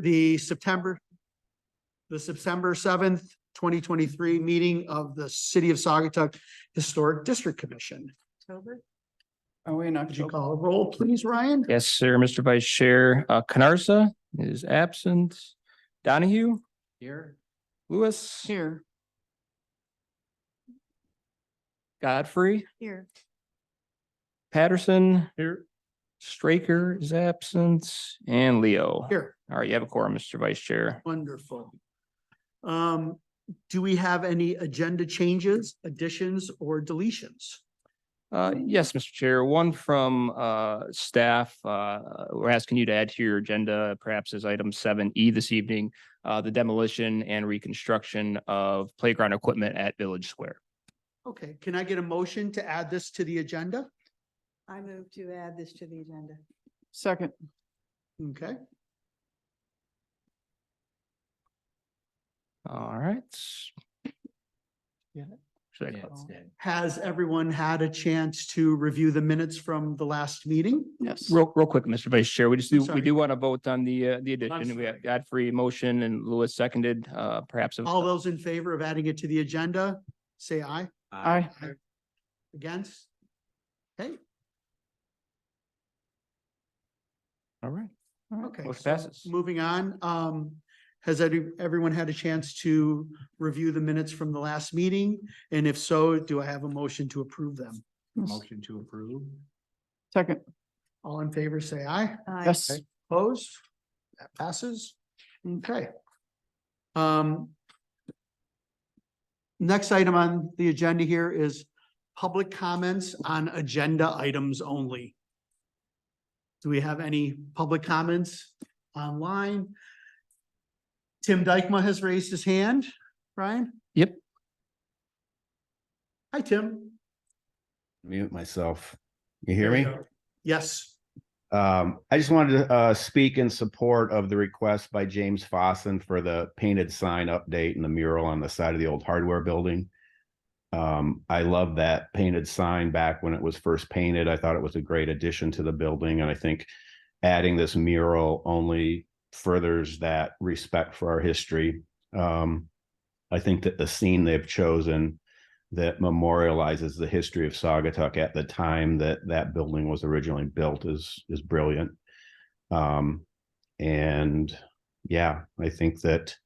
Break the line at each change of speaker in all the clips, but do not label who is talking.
the September 7th, 2023 meeting of the City of Saugatuck Historic District Commission.
October?
Are we in
Could you
October?
call a roll, please, Ryan?
Yes, sir. Mr. Vice Chair, Canarsa is absent. Donahue,
Here.
Lewis,
Here.
Godfrey,
Here.
Patterson. Here. Straker is absent and Leo.
Here,
All right, you have a quorum, Mr. Vice Chair.
wonderful. Do we have any agenda changes, additions, or deletions?
Yes, Mr. Chair, one from staff. We're asking you to add to your agenda, perhaps as item 7E this evening, the demolition and reconstruction of playground equipment at Village Square.
Okay, can I get a motion to add this to the agenda?
I move to add this to the agenda.
Second.
Okay,
All right. Yeah. Should I close?
has everyone had a chance to review the minutes from the last meeting?
Yes.
Real quick, Mr. Vice Chair, we
sorry.
do want to vote on the addition. We
sorry.
have Godfrey motion and Lewis seconded, perhaps.
All those in favor of adding it to the agenda, say aye.
Aye.
Against? Okay,
All right. All right.
okay.
Motion
so
passes.
Moving on, has everyone had a chance to review the minutes from the last meeting? And if so, do I have a motion to approve them?
Motion
to approve.
Second.
All in favor, say aye.
Aye.
Yes.
Okay. Opposed? That passes. Okay. Next item on the agenda here is public comments on agenda items only. Do we have any public comments online? Tim Dykma has raised his hand. Brian?
Yep.
Hi, Tim.
Mute myself. You hear me?
Yes.
I just wanted to speak in support of the request by James Fossen for the painted sign update and the mural on the side of the old hardware building. I love that painted sign back when it was first painted. I thought it was a great addition to the building, and I think adding this mural only furthers that respect for our history. I think that the scene they've chosen that memorializes the history of Saugatuck at the time that that building was originally built is brilliant. And yeah, I think that,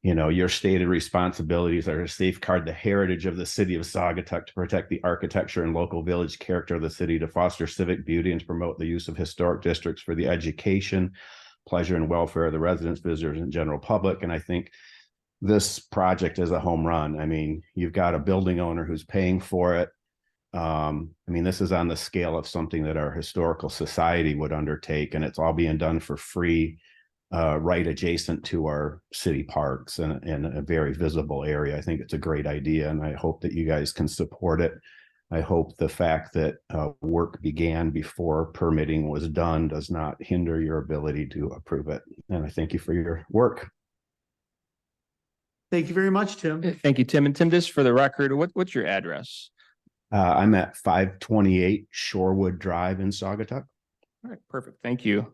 you know, your stated responsibilities are to safeguard the heritage of the city of Saugatuck, to protect the architecture and local village character of the city, to foster civic beauty, and to promote the use of historic districts for the education, pleasure, and welfare of the residents, visitors, and general public. And I think this project is a home run. I mean, you've got a building owner who's paying for it. I mean, this is on the scale of something that our historical society would undertake, and it's all being done for free, right adjacent to our city parks and in a very visible area. I think it's a great idea, and I hope that you guys can support it. I hope the fact that work began before permitting was done does not hinder your ability to approve it. And I thank you for your work.
Thank you very much, Tim.
Thank you, Tim. And Tim, just for the record, what's your address?
I'm at 528 Shorewood Drive in Saugatuck.
All right, perfect. Thank you.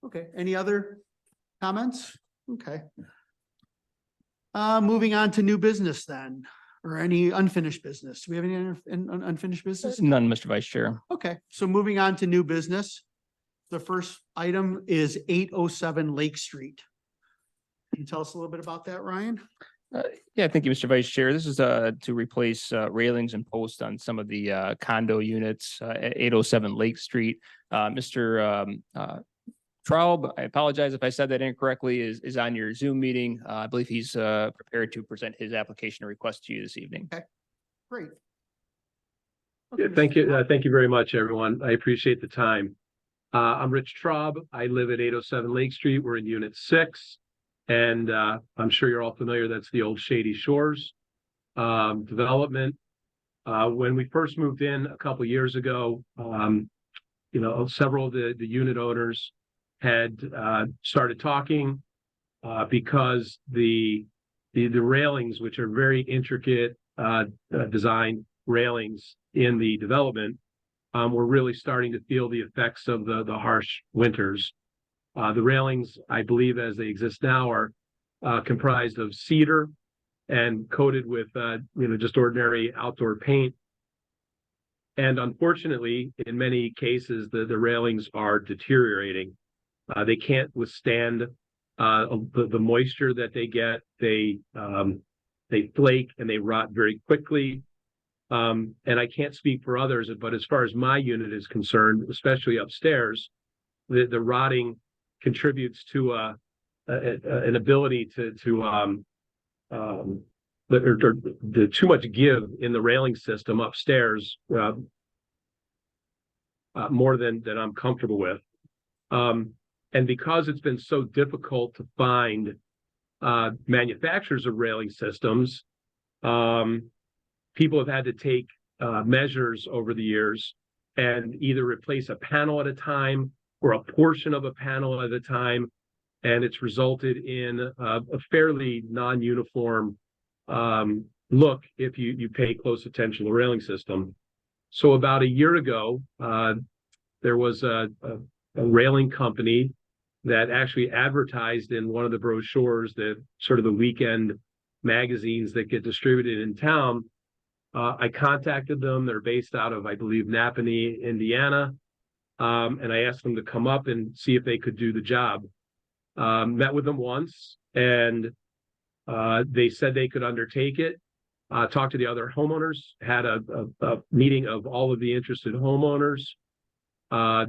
Okay, any other comments? Okay. Moving on to new business then, or any unfinished business. Do we have any unfinished business?
None, Mr. Vice Chair.
Okay, so moving on to new business. The first item is 807 Lake Street. Can you tell us a little bit about that, Ryan?
Yeah, thank you, Mr. Vice Chair. This is to replace railings and posts on some of the condo units at 807 Lake Street. Mr. Traub, I apologize if I said that incorrectly, is on your Zoom meeting. I believe he's prepared to present his application or request to you this evening.
Great.
Yeah, thank you. Thank you very much, everyone. I appreciate the time. I'm Rich Traub. I live at 807 Lake Street. We're in Unit 6. And I'm sure you're all familiar, that's the old Shady Shores development. When we first moved in a couple years ago, you know, several of the unit owners had started talking because the railings, which are very intricate design railings in the development, we're really starting to feel the effects of the harsh winters. The railings, I believe, as they exist now, are comprised of cedar and coated with, just ordinary outdoor paint. And unfortunately, in many cases, the railings are deteriorating. They can't withstand the moisture that they get. They flake and they rot very quickly. And I can't speak for others, but as far as my unit is concerned, especially upstairs, the rotting contributes to an ability to the too much give in the railing system upstairs, more than I'm comfortable with. And because it's been so difficult to find manufacturers of railing systems, people have had to take measures over the years and either replace a panel at a time or a portion of a panel at a time. And it's resulted in a fairly non-uniform look if you pay close attention to the railing system. So about a year ago, there was a railing company that actually advertised in one of the brochures, that sort of the weekend magazines that get distributed in town. I contacted them. They're based out of, I believe, Napanee, Indiana. And I asked them to come up and see if they could do the job. Met with them once, and they said they could undertake it. Talked to the other homeowners, had a meeting of all of the interested homeowners.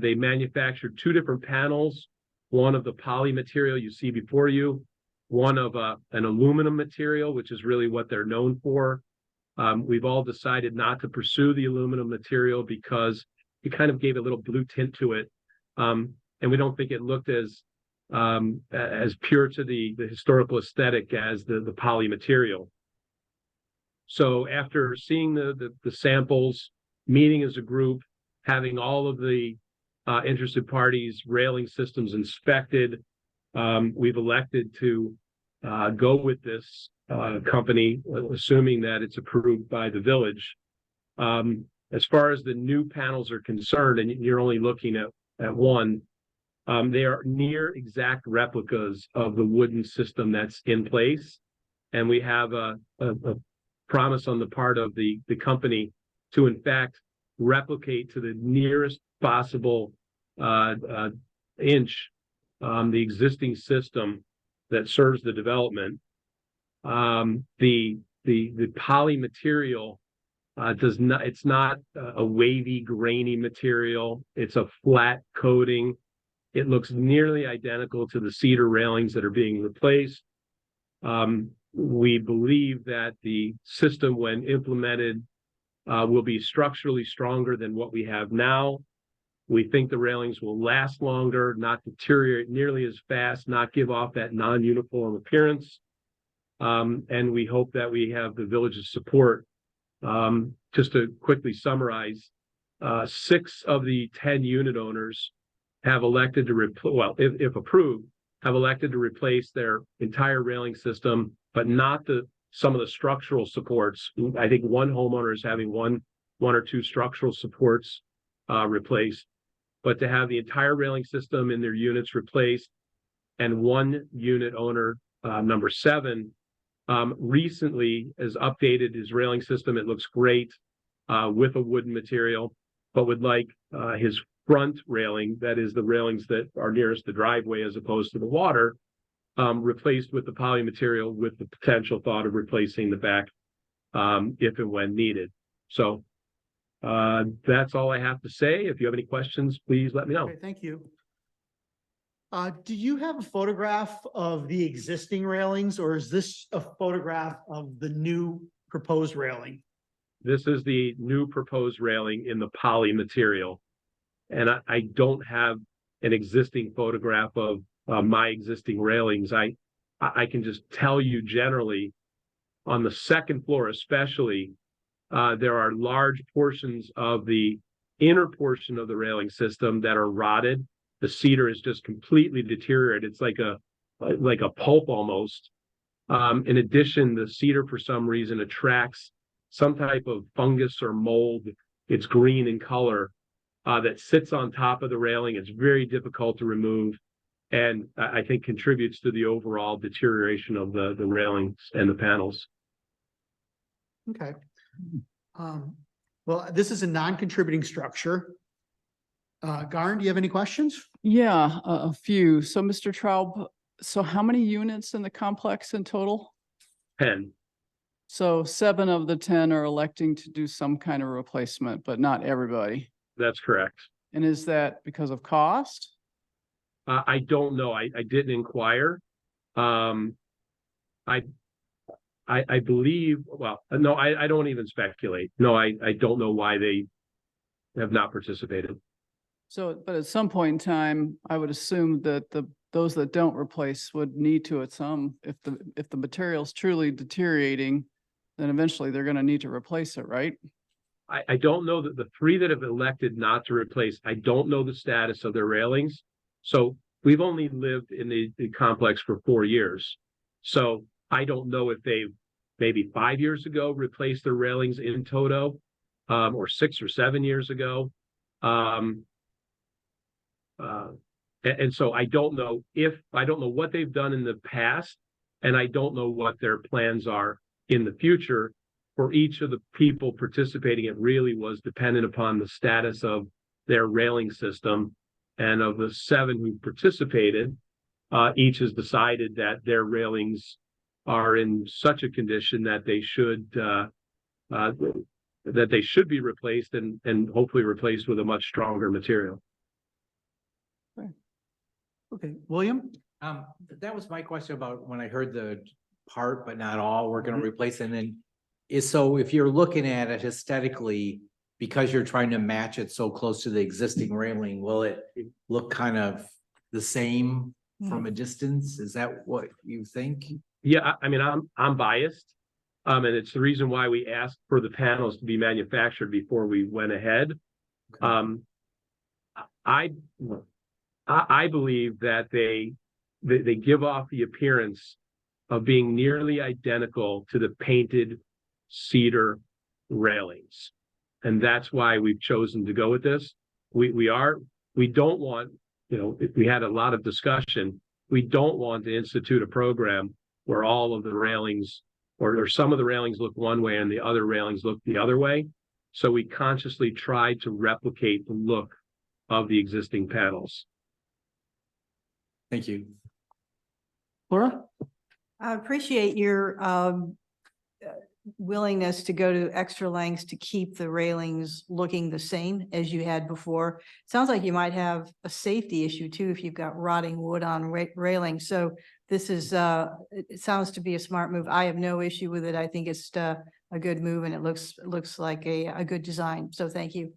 They manufactured 2 different panels, one of the poly material you see before you, one of an aluminum material, which is really what they're known for. We've all decided not to pursue the aluminum material because it kind of gave a little blue tint to it. And we don't think it looked as pure to the historical aesthetic as the poly material. So after seeing the samples, meeting as a group, having all of the interested parties' railing systems inspected, we've elected to go with this company, assuming that it's approved by the village. As far as the new panels are concerned, and you're only looking at one, they are near exact replicas of the wooden system that's in place. And we have a promise on the part of the company to, in fact, replicate to the nearest possible inch the existing system that serves the development. The poly material it's not a wavy, grainy material. It's a flat coating. It looks nearly identical to the cedar railings that are being replaced. We believe that the system, when implemented, will be structurally stronger than what we have now. We think the railings will last longer, not deteriorate nearly as fast, not give off that non-uniform appearance. And we hope that we have the village's support. Just to quickly summarize, 6 of the 10 unit owners have elected to if approved, have elected to replace their entire railing system, but not some of the structural supports. I think one homeowner is having one or two structural supports replaced, but to have the entire railing system in their units replaced. And one unit owner, number 7, recently has updated his railing system. It looks great with a wooden material, but would like his front railing, that is the railings that are nearest the driveway as opposed to the water, replaced with the poly material, with the potential thought of replacing the back if and when needed. So that's all I have to say. If you have any questions, please let me know.
Okay, thank you. Do you have a photograph of the existing railings, or is this a photograph of the new proposed railing?
This is the new proposed railing in the poly material. And I don't have an existing photograph of my existing railings. I can just tell you generally, on the second floor especially, there are large portions of the inner portion of the railing system that are rotted. The cedar is just completely deteriorated. It's like a pulp almost. In addition, the cedar for some reason attracts some type of fungus or mold. It's green in color. that sits on top of the railing. It's very difficult to remove. And I think contributes to the overall deterioration of the railings and the panels.
Okay. Well, this is a non-contributing structure. Garn, do you have any questions?
Yeah, a few. So Mr. Traub, so how many units in the complex in total?
10.
So 7 of the 10 are electing to do some kind of replacement, but not everybody.
That's correct.
And is that because of cost?
I don't know. I didn't inquire. I believe, well, no, I don't even speculate. No, I don't know why they have not participated.
So, but at some point in time, I would assume that those that don't replace would need to at some, if the material's truly deteriorating, then eventually they're gonna need to replace it, right?
I don't know that the 3 that have elected not to replace, I don't know the status of their railings. So we've only lived in the complex for 4 years. So I don't know if they've maybe 5 years ago replaced their railings in toto, or 6 or 7 years ago. And so I don't know what they've done in the past, and I don't know what their plans are in the future. For each of the people participating, it really was dependent upon the status of their railing system. And of the 7 who participated, each has decided that their railings are in such a condition that they should be replaced and hopefully replaced with a much stronger material.
Okay, William?
That was my question about when I heard the part, but not all, we're gonna replace it. And so if you're looking at it aesthetically, because you're trying to match it so close to the existing railing, will it look kind of the same from a distance? Is that what you think?
Yeah, I mean, I'm biased. And it's the reason why we asked for the panels to be manufactured before we went ahead. I believe that they give off the appearance of being nearly identical to the painted cedar railings. And that's why we've chosen to go with this. We don't want, we had a lot of discussion. We don't want to institute a program where all of the railings or some of the railings look one way and the other railings look the other way. So we consciously tried to replicate the look of the existing panels.
Thank you.
Laura?
I appreciate your willingness to go to extra lengths to keep the railings looking the same as you had before. Sounds like you might have a safety issue too if you've got rotting wood on railings. So this is, it sounds to be a smart move. I have no issue with it. I think it's a good move and it looks like a good design. So thank you.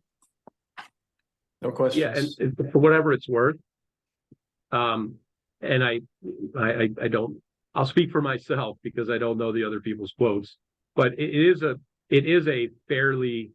No questions.
Yeah, and for whatever it's worth, and I don't, I'll speak for myself because I don't know the other people's quotes, but it is a fairly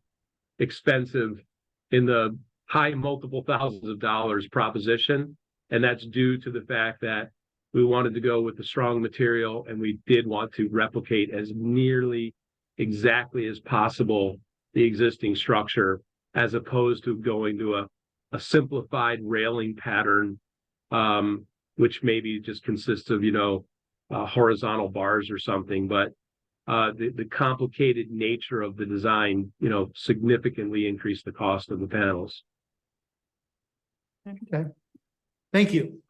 expensive, in the high multiple thousands of dollars proposition. And that's due to the fact that we wanted to go with the strong material and we did want to replicate as nearly exactly as possible the existing structure, as opposed to going to a simplified railing pattern, which maybe just consists of, horizontal bars or something. But the complicated nature of the design, significantly increased the cost of the panels.
Okay, thank you.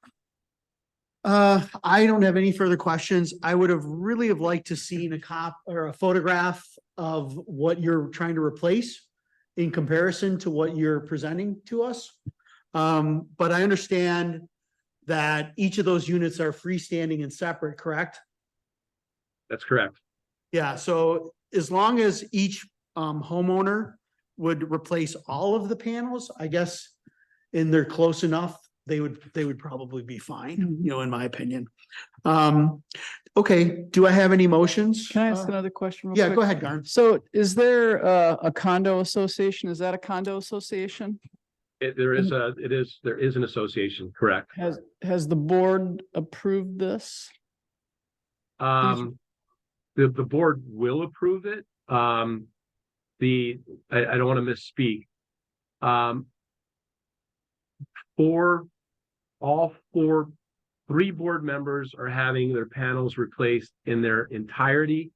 I don't have any further questions. I would have really liked to seen a photograph of what you're trying to replace in comparison to what you're presenting to us. But I understand that each of those units are freestanding and separate, correct?
That's correct.
Yeah, so as long as each homeowner would replace all of the panels, I guess, and they're close enough, they would probably be fine, in my opinion. Okay, do I have any motions?
Can I ask another question? real
Yeah,
quick?
go ahead, Garn.
So is there a condo association? Is that a condo association?
There is an association, correct.
Has the board approved this?
The board will approve it. I don't want to misspeak. three board members are having their panels replaced in their entirety.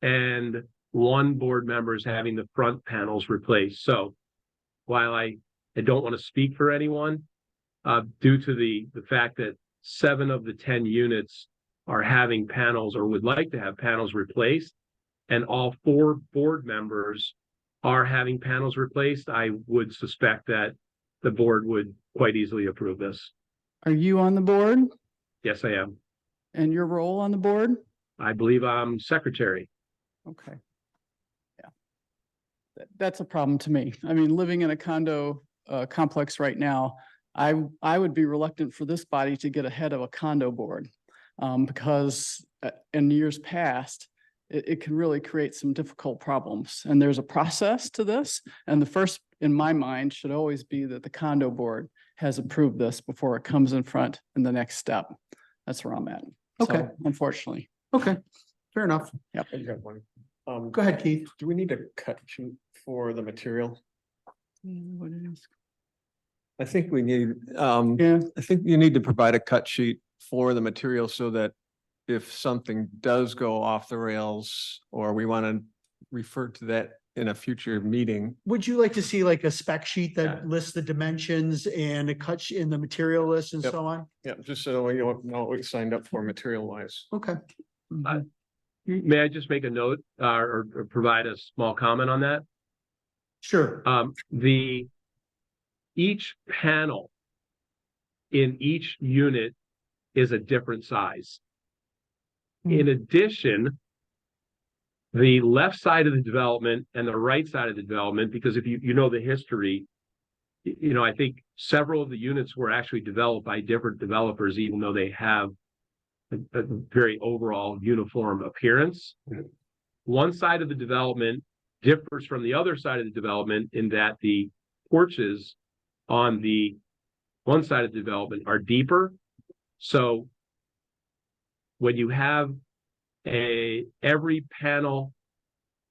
And one board member is having the front panels replaced. So while I don't want to speak for anyone, due to the fact that 7 of the 10 units are having panels or would like to have panels replaced, and all 4 board members are having panels replaced, I would suspect that the board would quite easily approve this.
Are you on the board
Yes, I am.
and your role on the board?
I believe I'm secretary.
Okay. Yeah. That's a problem to me. I mean, living in a condo complex right now, I would be reluctant for this body to get ahead of a condo board. Because in years past, it can really create some difficult problems. And there's a process to this. And the first, in my mind, should always be that the condo board has approved this before it comes in front in the next step. That's where I'm at.
Okay.
So, unfortunately.
Okay, fair enough.
Yep.
I got one.
Go ahead, Keith.
Do we need a cut sheet for the material?
What it is.
I think we need,
Yeah,
I think you need to provide a cut sheet for the material so that if something does go off the rails or we want to refer to that in a future meeting.
Would you like to see like a spec sheet
Yeah.
that lists the dimensions and a cut in the material list and
Yep.
so on?
Yeah, just so we know what we signed up for material wise.
Okay.
May I just make a note or provide a small comment on that?
Sure.
Each panel in each unit is a different size. In addition, the left side of the development and the right side of the development, because if you know the history, I think several of the units were actually developed by different developers, even though they have a very overall uniform appearance. One side of the development differs from the other side of the development in that the porches on the one side of the development are deeper. So when you have every panel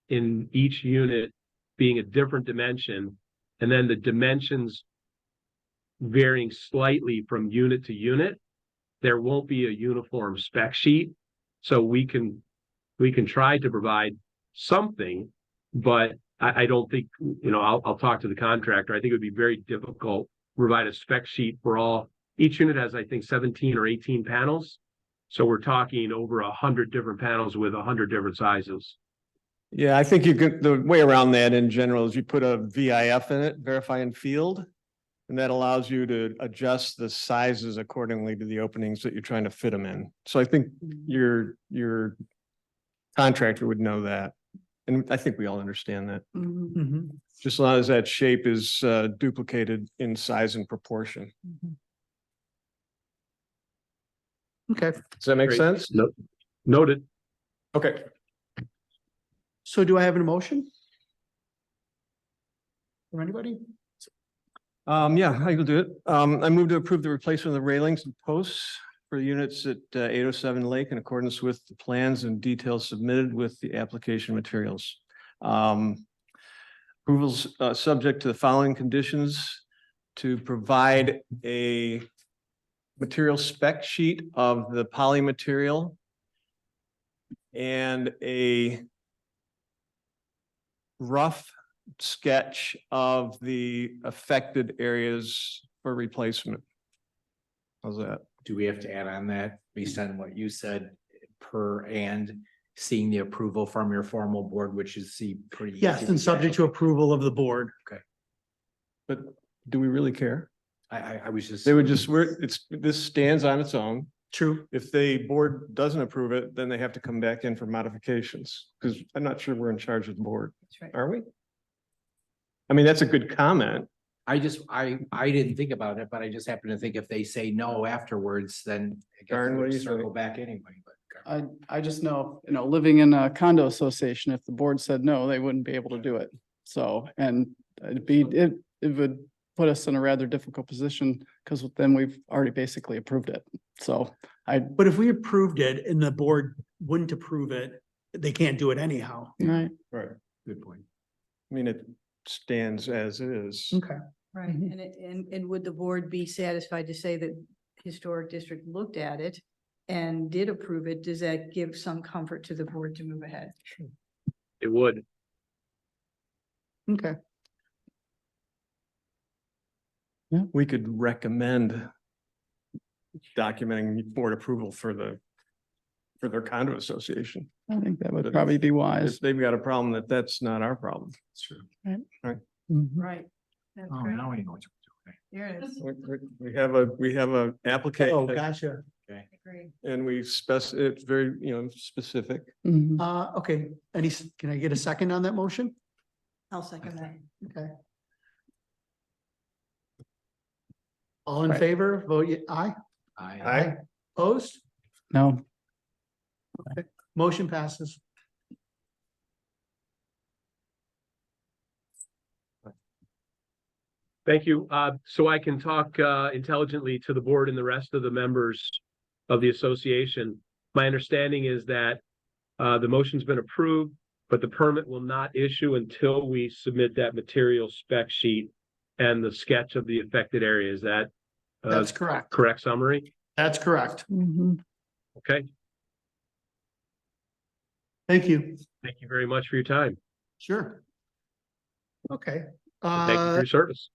in each unit being a different dimension, and then the dimensions varying slightly from unit to unit, there won't be a uniform spec sheet. So we can try to provide something, but I don't think, I'll talk to the contractor. I think it would be very difficult to provide a spec sheet for each unit has, I think, 17 or 18 panels. So we're talking over 100 different panels with 100 different sizes.
Yeah, I think the way around that in general is you put a VIF in it, verifying field. And that allows you to adjust the sizes accordingly to the openings that you're trying to fit them in. So I think your contractor would know that. And I think we all understand that.
Mhm.
Just as long as that shape is duplicated in size and proportion.
Okay,
Does that make
Great.
sense?
Noted.
Okay.
so do I have an emotion? From anybody?
Yeah, I will do it. I move to approve the replacement of the railings and posts for units at 807 Lake in accordance with the plans and details submitted with the application materials. Approvals subject to the following conditions: to provide a material spec sheet of the poly material and a rough sketch of the affected areas for replacement. How's that?
Do we have to add on that based on what you said and seeing the approval from your formal board, which is pretty.
Yes, and subject to approval of the board.
But do we really care?
I was just.
They would just, this stands on its own.
True.
If the board doesn't approve it, then they have to come back in for modifications, because I'm not sure we're in charge of the board,
That's right.
are we? I mean, that's a good comment.
I didn't think about it, but I just happened to think if they say no afterwards, then. I guess
Darren,
it
what
would
do you
circle
think?
back anyway, but.
I just know, living in a condo association, if the board said no, they wouldn't be able to do it. So, and it would put us in a rather difficult position because then we've already basically approved it. So
But if we approved it and the board wouldn't approve it, they can't do it anyhow.
right.
Right.
Good point.
I mean, it stands as is.
Okay.
Right, and would the board be satisfied to say that Historic District looked at it and did approve it? Does that give some comfort to the board to move ahead?
It would.
Okay,
We could recommend documenting board approval for their condo association.
I think that would
But
probably be
If
wise.
they've got a problem, that's not our problem.
Mhm.
Right. That's
Oh,
great.
now we know what to do.
There it is.
We have a application.
oh, gotcha.
Agree.
And we it's very, specific.
Mhm.
Okay, can I get a second on that motion?
I'll second that.
Okay. All in
Right.
favor, vote aye.
I,
Opposed?
No,
Motion passes.
Thank you. So I can talk intelligently to the board and the rest of the members of the association. My understanding is that the motion's been approved, but the permit will not issue until we submit that material spec sheet and the sketch of the affected area. Is that
That's correct.
correct summary?
That's correct.
Mhm.
Okay,
Thank you.
thank you very much for your time.
Sure. Okay.
And thank you for your service.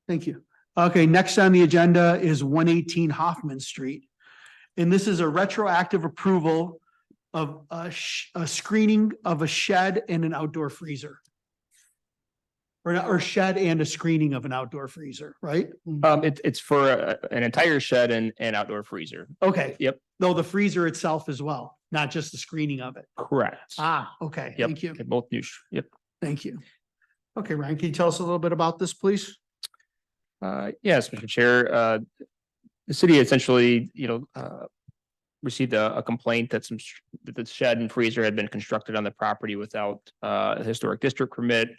Thank you. Okay, next on the agenda is 118 Hoffman Street. And this is a retroactive approval of a screening of a shed and an outdoor freezer. Or shed and a screening of an outdoor freezer, right?
It's for an entire shed and outdoor freezer.
Okay.
Yep.
Though the freezer itself as well, not just the screening of it.
Correct.
Okay,
Yep.
thank you.
Both new, yep.
Thank you. Okay, Ryan, can you tell us a little bit about this, please?
Yes, Mr. Chair, the city essentially, received a complaint that that the shed and freezer had been constructed on the property without a historic district permit.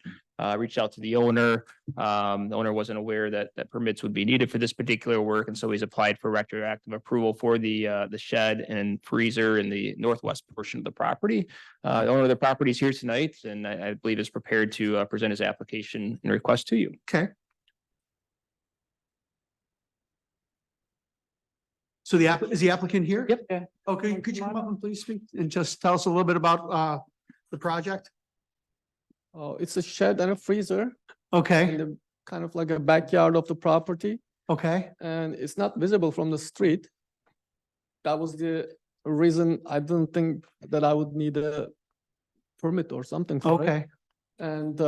Reached out to the owner. The owner wasn't aware that permits would be needed for this particular work, and so he's applied for retroactive approval for the shed and freezer in the northwest portion of the property. The owner of the property is here tonight, and I believe is prepared to present his application and request to you.
Okay. So is the applicant here?
Yep.
Okay, could you come up and please speak and just tell us a little bit about the project?
It's a shed and a freezer in
Okay,
the kind of like a backyard of the property,
okay,
and it's not visible from the street. That was the reason I didn't think that I would need a permit or something for it.
okay,
And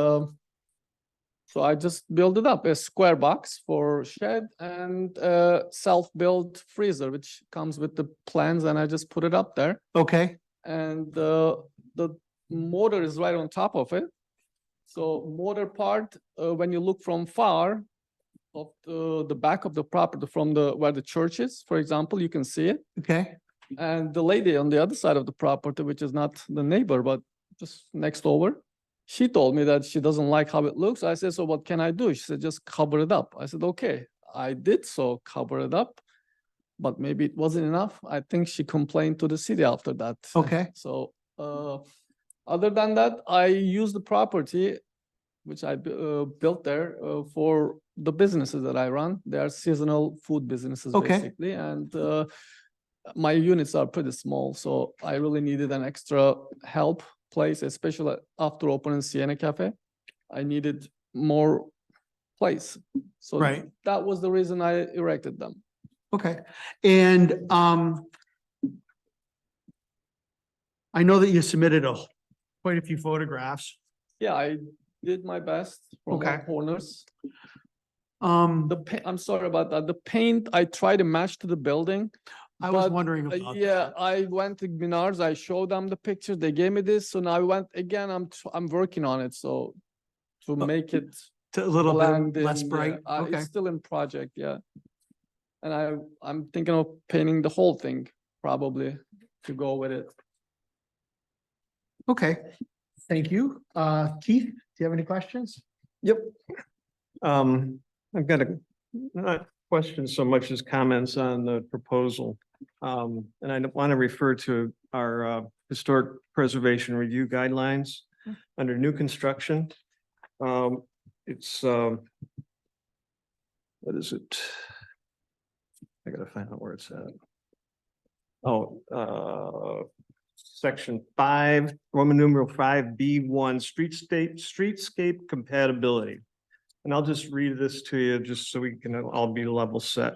so I just built it up, a square box for shed and a self-built freezer, which comes with the plans, and I just put it up there.
okay,
And the motor is right on top of it. So motor part, when you look from far of the back of the property from where the church is, for example, you can see it.
okay,
And the lady on the other side of the property, which is not the neighbor, but just next over, she told me that she doesn't like how it looks. I said, so what can I do? She said, just cover it up. I said, okay. I did so, cover it up, but maybe it wasn't enough. I think she complained to the city after that.
okay,
So other than that, I use the property which I built there for the businesses that I run. They are seasonal food businesses
Okay.
basically, and my units are pretty small, so I really needed an extra help place, especially after opening Sienna Cafe. I needed more place, so
Right.
that was the reason I erected them.
okay. And I know that you submitted quite a few photographs.
Yeah, I did my best from all
Okay.
corners.
Um,
I'm sorry about that. The paint, I tried to match to the building.
I was
but,
wondering about
Yeah,
that.
I went to Menards, I showed them the pictures, they gave me this, so now I went, again, I'm working on it, so to
Oh,
make it
A little
blend
bit less
in,
bright,
yeah.
okay,
It's still in project, yeah. And I'm thinking of painting the whole thing, probably, to go with it.
okay. Thank you. Keith, do you have any questions?
Yep. I've got not questions so much as comments on the proposal. And I want to refer to our historic preservation review guidelines under new construction. It's, what is it? I gotta find out where it's at. Oh, section 5, Roman numeral 5B1, streetscape compatibility. And I'll just read this to you just so we can all be level set.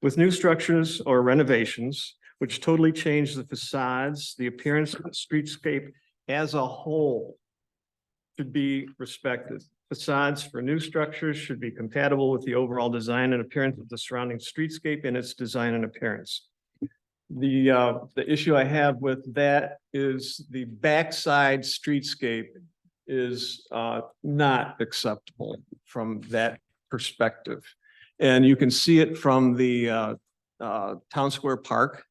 With new structures or renovations, which totally change the facades, the appearance of the streetscape as a whole should be respected. Facades for new structures should be compatible with the overall design and appearance of the surrounding streetscape and its design and appearance. The issue I have with that is the backside streetscape is not acceptable from that perspective. And you can see it from the Town Square Park.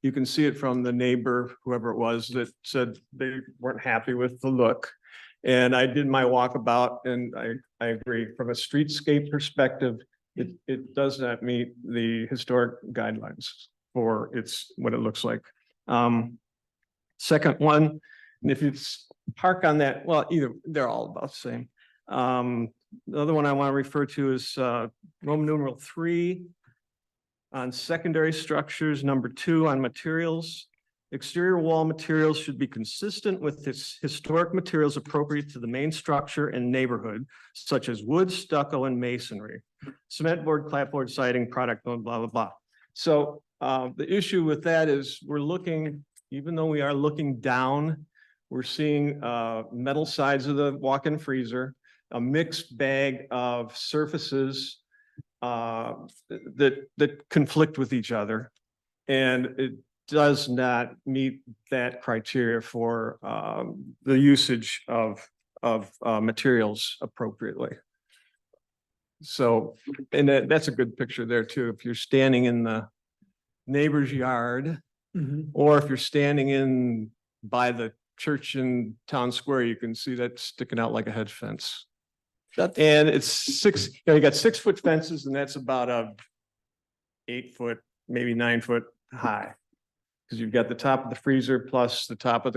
You can see it from the neighbor, whoever it was, that said they weren't happy with the look. And I did my walkabout and I agree, from a streetscape perspective, it does not meet the historic guidelines for what it looks like. Second one, and if you park on that, well, they're all about the same. The other one I want to refer to is Roman numeral 3 on secondary structures, number 2 on materials. Exterior wall materials should be consistent with its historic materials appropriate to the main structure and neighborhood, such as wood, stucco, and masonry. Cement board, clapboard, siding, product, blah, blah, blah. So the issue with that is we're looking, even though we are looking down, we're seeing metal sides of the walk-in freezer, a mixed bag of surfaces that conflict with each other. And it does not meet that criteria for the usage of materials appropriately. So, and that's a good picture there too. If you're standing in the neighbor's yard, or if you're standing in by the church in Town Square, you can see that sticking out like a hedge fence. And it's you got 6 foot fences, and that's about a 8 foot, maybe 9 foot high. Because you've got the top of the freezer plus the top of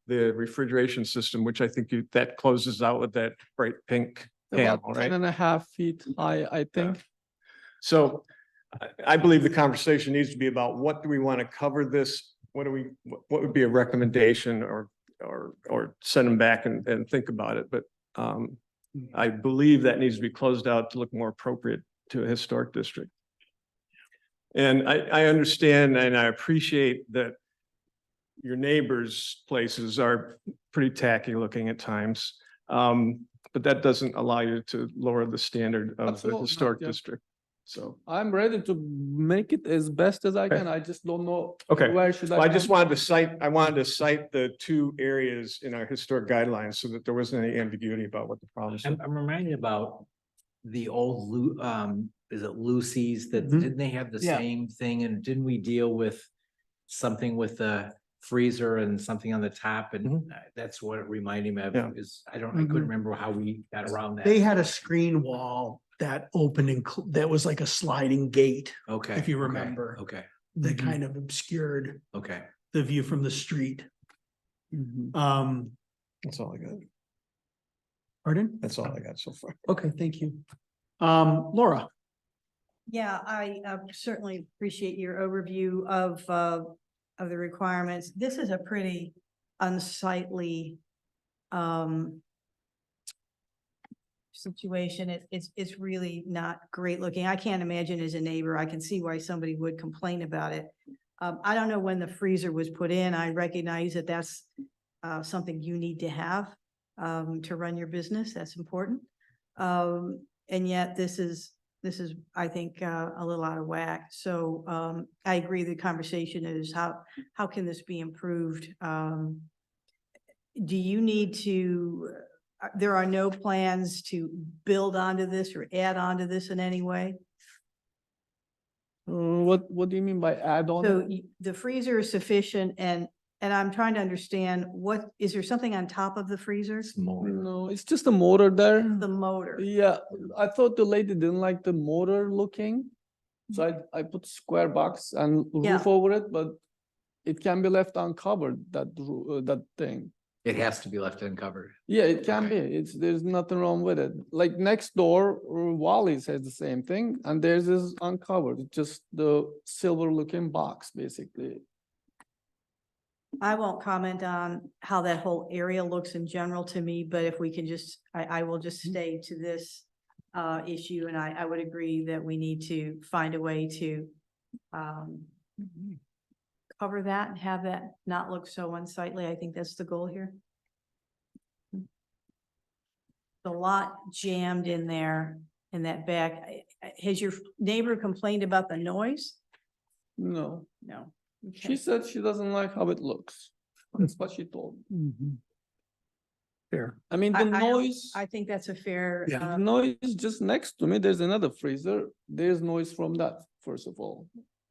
the refrigeration system, which I think that closes out with that bright pink panel,
About
right?
10.5 feet high, I think.
So I believe the conversation needs to be about what do we want to cover this? What would be a recommendation or send them back and think about it. But I believe that needs to be closed out to look more appropriate to a historic district. And I understand and I appreciate that your neighbors' places are pretty tacky looking at times. But that doesn't allow you to lower the standard of the
Absolutely not,
historic
yeah.
district. So,
I'm ready to make it as best as I can. I just don't know
okay.
where should I.
Well, I just
come?
wanted to cite the 2 areas in our historic guidelines so that there wasn't any ambiguity about what the problems are.
I'm reminded about the old is it Lucy's that didn't they have the
Yeah.
same thing, and didn't we deal with something with the freezer and something on the top, and that's what it reminded me of.
Yeah.
Is I couldn't remember how we got around that.
They had a screen wall that opened and that was like a sliding gate
Okay.
if you
okay,
remember.
Okay,
that kind of obscured
okay.
the view from the street.
That's all I got.
Pardon?
That's all I got so far.
Okay, thank you. Laura?
Yeah, I certainly appreciate your overview of the requirements. This is a pretty unsightly situation. It's really not great looking. I can't imagine as a neighbor, I can see why somebody would complain about it. I don't know when the freezer was put in. I recognize that that's something you need to have to run your business. That's important. And yet this is, I think, a little out of whack. So I agree the conversation is how can this be improved? Do you need to, there are no plans to build onto this or add on to this in any way?
What do you mean by add-on?
So the freezer is sufficient and I'm trying to understand is there something on top of the freezer?
No, it's just a motor there.
The motor.
Yeah, I thought the lady didn't like the motor looking. So I put square box and
Yeah.
roof over it, but it can be left uncovered, that thing.
It has to be left uncovered.
Yeah, it can be. There's nothing wrong with it. Like next door, Wally's has the same thing and theirs is uncovered. It's just the silver looking box, basically.
I won't comment on how that whole area looks in general to me, but if we can just, I will just stay to this issue, and I would agree that we need to find a way to cover that and have that not look so unsightly. I think that's the goal here. The lot jammed in there in that back. Has your neighbor complained about the noise?
No,
No.
she
Okay.
said she doesn't like how it looks. That's what she told me.
Fair.
I mean,
I
the
don't-
noise,
I think that's a fair.
Yeah.
the noise just next to me, there's another freezer. There's noise from that, first of all.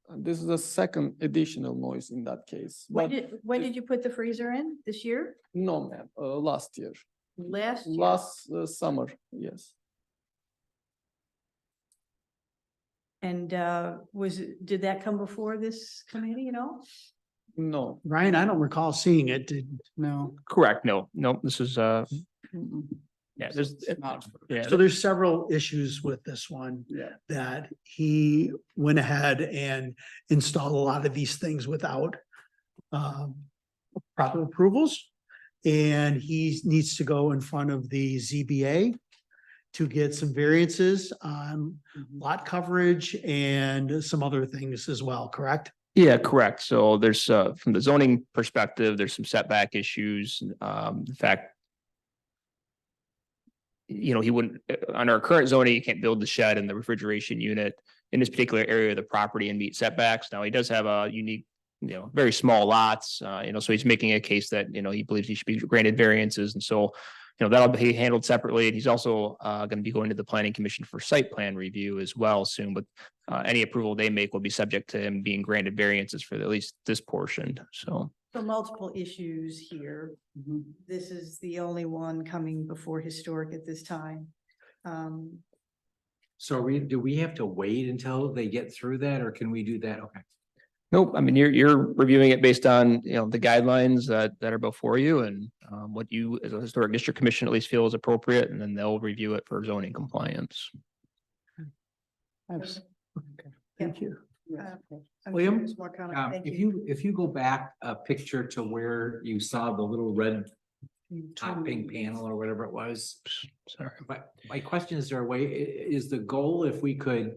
And this is a second additional noise in that case.
When
But
when did you put the freezer in? This year?
no, ma'am, last year,
Last year?
last summer, yes.
And did that come before this committee, you know?
No,
Ryan, I don't recall seeing it.
No.
Correct. No, this is,
Mm-mm.
yeah, there's,
It's not-
yeah.
So there's several issues with this one.
Yeah.
That he went ahead and installed a lot of these things without proper approvals. And he needs to go in front of the ZBA to get some variances on lot coverage and some other things as well, correct?
Yeah, correct. So there's, from the zoning perspective, there's some setback issues. In fact, you know, he wouldn't, on our current zoning, you can't build the shed and the refrigeration unit in this particular area of the property and meet setbacks. Now, he does have a unique, you know, very small lots, you know, so he's making a case that, you know, he believes he should be granted variances. And so, you know, that'll be handled separately. And he's also going to be going to the planning commission for site plan review as well soon, but any approval they make will be subject to him being granted variances for at least this portion. So.
So multiple issues here. This is the only one coming before historic at this time.
So do we have to wait until they get through that, or can we do that? Okay.
Nope, I mean, you're reviewing it based on, you know, the guidelines that are before you and what you as a historic district commission at least feel is appropriate, and then they'll review it for zoning compliance.
Thank you.
I'm
William?
curious, more comment. Thank
If you go back a picture to where you saw the little red topping panel or whatever it was.
Sorry.
But my question is, there a way, is the goal if we could?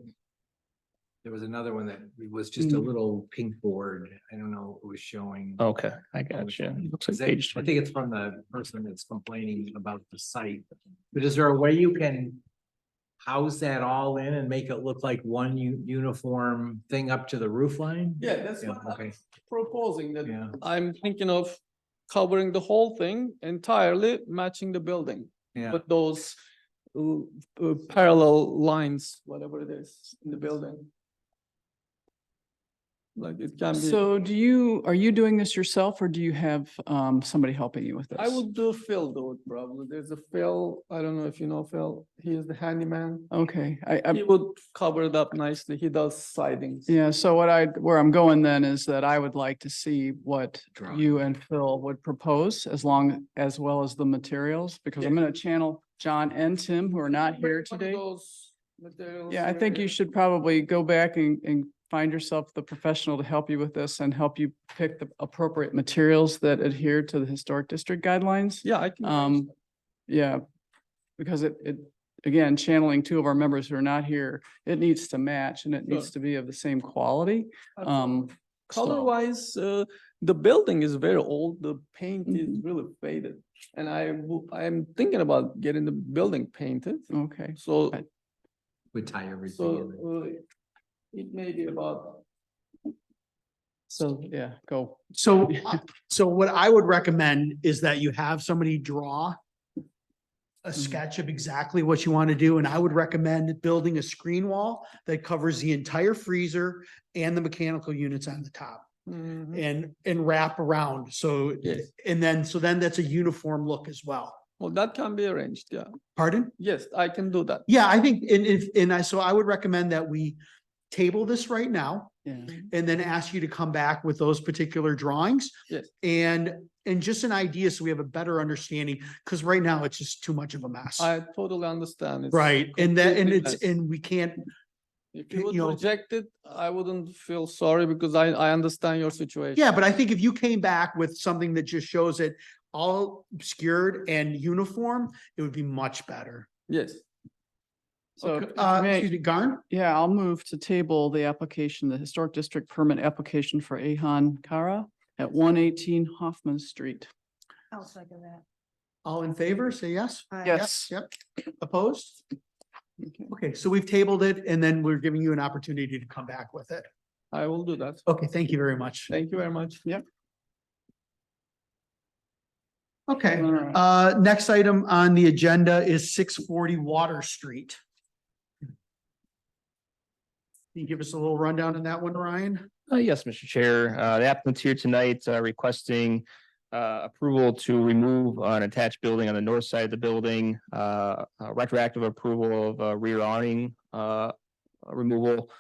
There was another one that was just a little pink board. I don't know, it was showing.
Okay, I got you. Looks like
Is that-
page
I
20.
think it's from the person that's complaining about the site. But is there a way you can house that all in and make it look like one uniform thing up to the roof line?
yeah, that's
Yeah,
what I'm
okay,
proposing that
yeah,
I'm thinking of covering the whole thing entirely, matching the building.
yeah.
With those parallel lines, whatever it is, in the building. Like it can be,
So are you doing this yourself or do you have somebody helping you with this?
I would do Phil do it probably. There's a Phil, I don't know if you know Phil, he is the handyman.
Okay,
He would cover it up nicely. He does sidings.
yeah, so where I'm going then is that I would like to see what
Drawing.
you and Phil would propose as well as the materials, because I'm gonna channel John and Tim, who are not here
Put
today.
those materials
Yeah, I
here.
think you should probably go back and find yourself the professional to help you with this and help you pick the appropriate materials that adhere to the historic district guidelines.
Yeah, I can. arrange that.
Yeah, because again, channeling two of our members who are not here, it needs to match and it needs
Sure.
to be of the same quality.
Absolutely. Color
so-
wise, the building is very old, the paint is
Mhm.
really faded. And I'm thinking about getting the building painted,
Okay,
so,
I-
Would tie everything
so
in.
it may be about,
so, yeah, go.
So, so what I would recommend is that you have somebody draw a sketch of exactly what you want to do, and I would recommend building a screen wall that covers the entire freezer and the mechanical units on the top and wrap around. So,
Yes.
and then that's a uniform look as well.
well, that can be arranged, yeah.
Pardon?
Yes, I can do that.
Yeah, I think, so I would recommend that we table this right now
Yeah.
and then ask you to come back with those particular drawings.
Yes.
And just an idea so we have a better understanding, because right now it's just too much of a mess.
I totally understand. It's
Right, and that, and
completely
it's,
mess.
and we can't,
If you would
you know-
reject it, I wouldn't feel sorry because I understand your situation.
yeah, but I think if you came back with something that just shows it all obscured and uniform, it would be much better.
Yes.
So,
Okay,
if you may-
excuse me, Garn?
yeah, I'll move to table the application, the Historic District Permit application for Ahan Kara at 118 Hoffman Street.
I'll second that.
All in favor, say yes?
Yes.
Yep. Opposed?
Okay.
Okay, so we've tabled it and then we're giving you an opportunity to come back with it.
I will do that.
Okay, thank you very much.
Thank you very much.
Okay,
All right.
next item on the agenda is 640 Water Street. Can you give us a little rundown on that one, Ryan?
Yes, Mr. Chair, the applicant's here tonight requesting approval to remove an attached building on the north side of the building, retroactive approval of rear awning removal,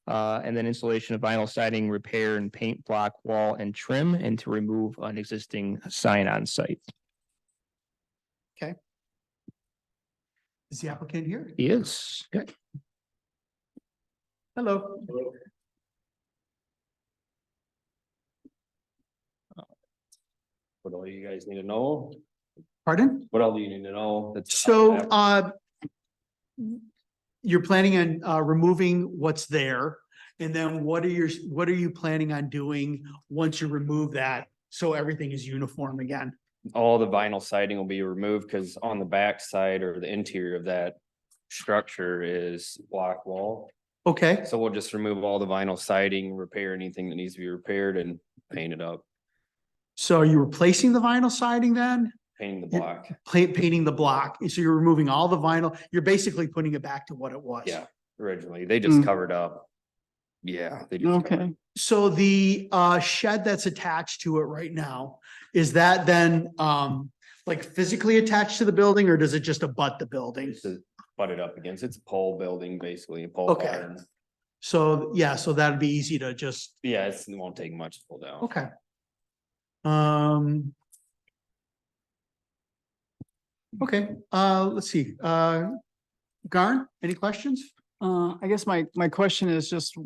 and then installation of vinyl siding, repair and paint block wall and trim, and to remove an existing sign on site.
Is the applicant here?
He is.
Hello.
What all you guys need to know?
Pardon?
What all do you need to know?
So, you're planning on, removing what's there. And then what are you planning on doing once you remove that? So everything is uniform again?
All the vinyl siding will be removed because on the back side or the interior of that structure is block wall.
Okay,
So we'll just remove all the vinyl siding, repair anything that needs to be repaired and paint it up,
so are you replacing the vinyl siding then?
painting the
Yeah.
block.
Painting the block, so you're removing all the vinyl, you're basically putting it back to what it was.
Yeah, originally, they just
Mm.
covered up. Yeah. They just covered-
Okay,
So the shed that's attached to it right now, is that then like physically attached to the building, or does it just abut the building?
Just to butt it up against, it's a pole building, basically, a pole
Okay.
barn.
So, yeah, so that'd be easy to just,
Yeah, it won't take much to pull down.
okay. Okay, let's see, Garn, any questions?
I guess my question is just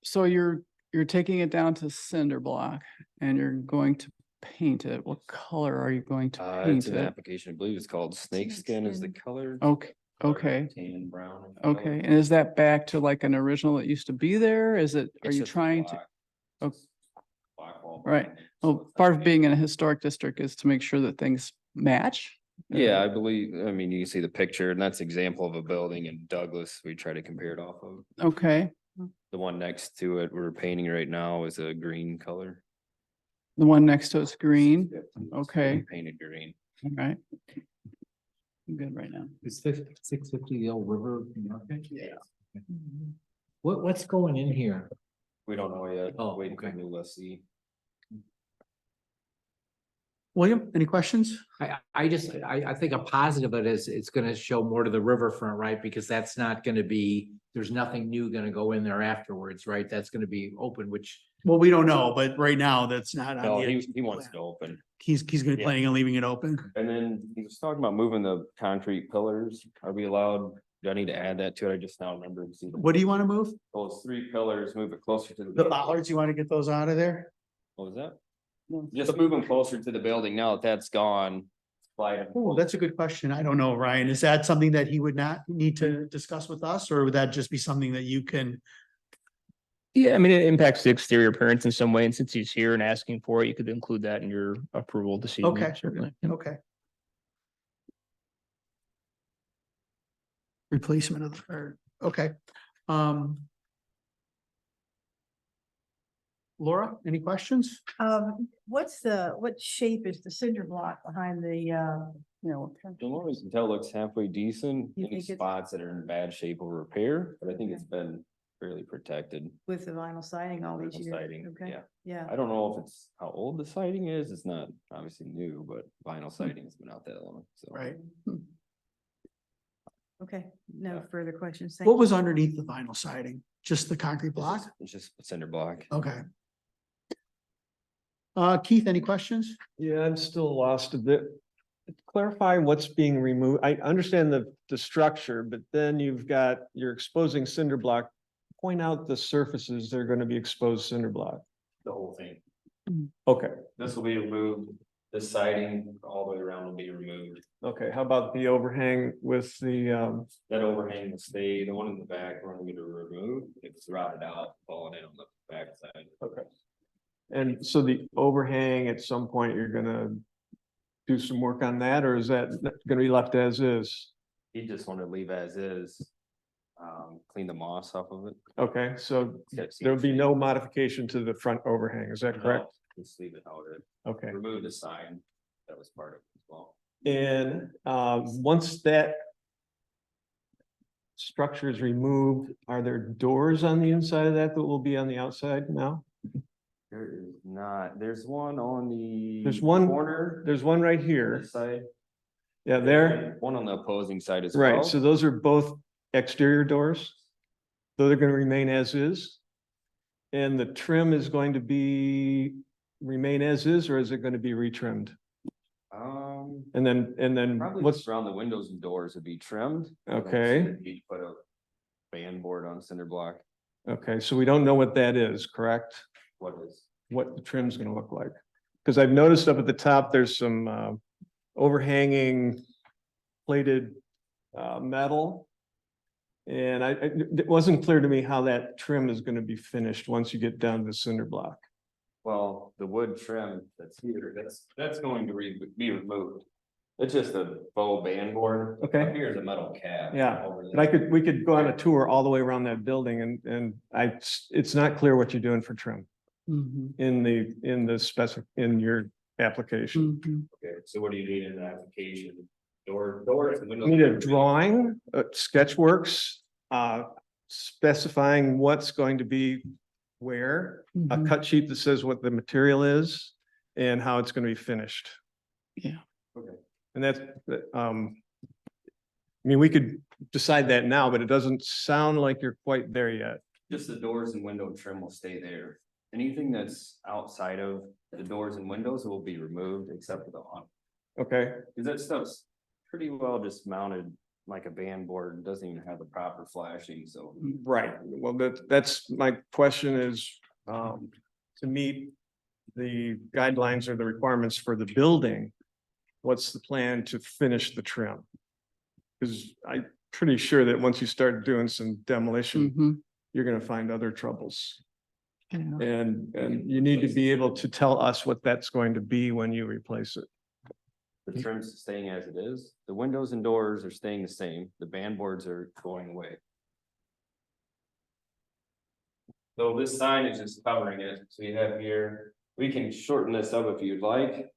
so you're taking it down to cinder block and you're going to paint it. What color are you going to
It's
paint
an
it?
application, I believe it's called snake skin is the color.
Okay,
or
okay.
Tan brown. color.
Okay, and is that back to like an original that used to be there? Is it, are
It's
you
just a
trying to?
black-
Oh.
black wall
Right.
behind it, so
Well,
it's
part
not
of being in a historic district is to make sure that things match.
Yeah, I believe, I mean, you can see the picture and that's example of a building in Douglas we try to compare it off of.
Okay,
The one next to it, we're painting right now is a green color.
the one next to it's green.
So
Okay.
we Painted green.
All right. I'm good right now.
Is 650 the old river market? Yeah. What's going in here?
We don't know yet.
Oh,
Waiting for
okay.
the new lessee.
William, any questions?
I think a positive of it is it's gonna show more to the riverfront, right? Because that's not gonna be, there's nothing new gonna go in there afterwards, right? That's gonna be open, which,
Well, we don't know, but right now that's not
No,
on
he
the,
wants to open.
he's gonna be
Yeah.
planning on leaving it open.
And then he was talking about moving the concrete pillars. Are we allowed? Do I need to add that to it? I just now remembered.
What do you want to move?
Those 3 pillars, move it closer to the.
The bollards, you want to get those out of there?
What was that? Just move them closer to the building. Now that that's gone. Slide 'em
Oh, that's a good question. I don't know, Ryan. Is that something that he would not need to discuss with us, or would that just be something that you can?
Yeah, I mean, it impacts the exterior appearance in some way, and since he's here and asking for it, you could include that in your approval this evening.
Okay.
Certainly.
Okay. Replacement of the, okay. Laura, any questions?
What shape is the cinder block behind the,
The one we can tell looks halfway decent.
You
Any
think it's-
spots that are in bad shape will repair, but I think it's been fairly protected.
with the vinyl siding all these
Vinyl
years?
siding,
Okay,
yeah.
yeah.
I don't know if it's how old the siding is. It's not obviously new, but vinyl siding's been out that long, so.
Right.
Okay, no
Yeah.
further questions. Thank
What
you.
was underneath the vinyl siding? Just the concrete block?
It's just cinder block.
Okay. Keith, any questions?
Yeah, I'm still lost a bit. Clarify what's being removed. I understand the structure, but then you're exposing cinder block. Point out the surfaces that are going to be exposed cinder block.
The whole thing.
Okay,
This will be removed. The siding all the way around will be removed.
okay. How about the overhang with the,
That overhang will stay. The one in the back, we're going to remove. It's rotted out, falling in on the back side.
okay. And so the overhang, at some point, you're gonna do some work on that, or is that gonna be left as is?
He just wanted to leave as is. Clean the moss off of it.
Okay, so
Get it
there'll be
seam
no modification to the front overhang, is that
free.
correct?
No, Just leave it how it is.
Okay,
Remove the sign. That was part of it as well.
and once that structure is removed, are there doors on the inside of that will be on the outside now?
There is not, there's one on the.
There's one-
Corner.
There's one right
this
here,
Side.
yeah, there,
One on the opposing side as well.
right, so those are both exterior doors? So they're gonna remain as is? And the trim is going to remain as is, or is it gonna be retrimmed? And then
Probably
what's,
just around the windows and doors would be trimmed.
Okay.
You put a band board on cinder block.
okay, so we don't know what that is, correct?
What is?
What the trim's gonna look like? Because I've noticed up at the top, there's some overhanging plated metal. And it wasn't clear to me how that trim is gonna be finished once you get down to the cinder block.
Well, the wood trim that's here, that's going to be removed. It's just a faux band board.
Okay.
Up Here's a metal cap.
Yeah,
over
But
there.
we could go on a tour all the way around that building and it's not clear what you're doing for trim in your application.
Okay, so what do you need in the application? Doors and windows.
Need a drawing, sketchworks, specifying what's going to be where, a cut sheet that says what the material is and how it's gonna be finished.
Yeah.
Okay.
And that's, I mean, we could decide that now, but it doesn't sound like you're quite there yet.
Just the doors and window trim will stay there. Anything that's outside of the doors and windows will be removed except for the awning.
Okay,
Cause that stuff's pretty well just mounted like a band board, and doesn't even have the proper flashing, so.
right. Well, that's my question is, to meet the guidelines or the requirements for the building, what's the plan to finish the trim? Because I'm pretty sure that once you start doing some demolition, you're gonna find other troubles. And you need to be able to tell us what that's going to be when you replace it.
The trim's staying as it is. The windows and doors are staying the same. The band boards are going away. So this sign is just covering it. So you have here, we can shorten this up if you'd like.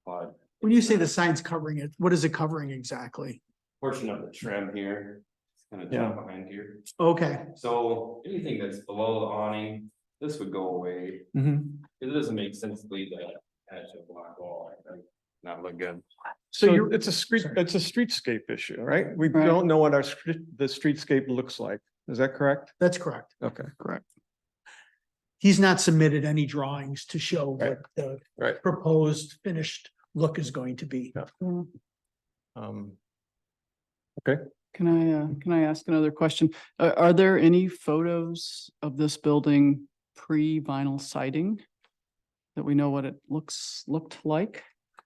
But
When you say the sign's covering it, what is it covering exactly?
portion of the trim here, it's kind of
Yeah.
tucked behind here.
Okay,
So anything that's below the awning, this would go away. It doesn't make sense to leave that edge of black wall. I think. Not look good.
So
you're-
it's a
sorry.
streetscape issue, right? We
Right.
don't know what the streetscape looks like. Is that correct?
that's correct.
Okay, correct.
He's not submitted any drawings to show what the
Right.
proposed finished look is going to be.
Can I ask another question? Are there any photos of this building pre-vinyl siding? That we know what it looked like?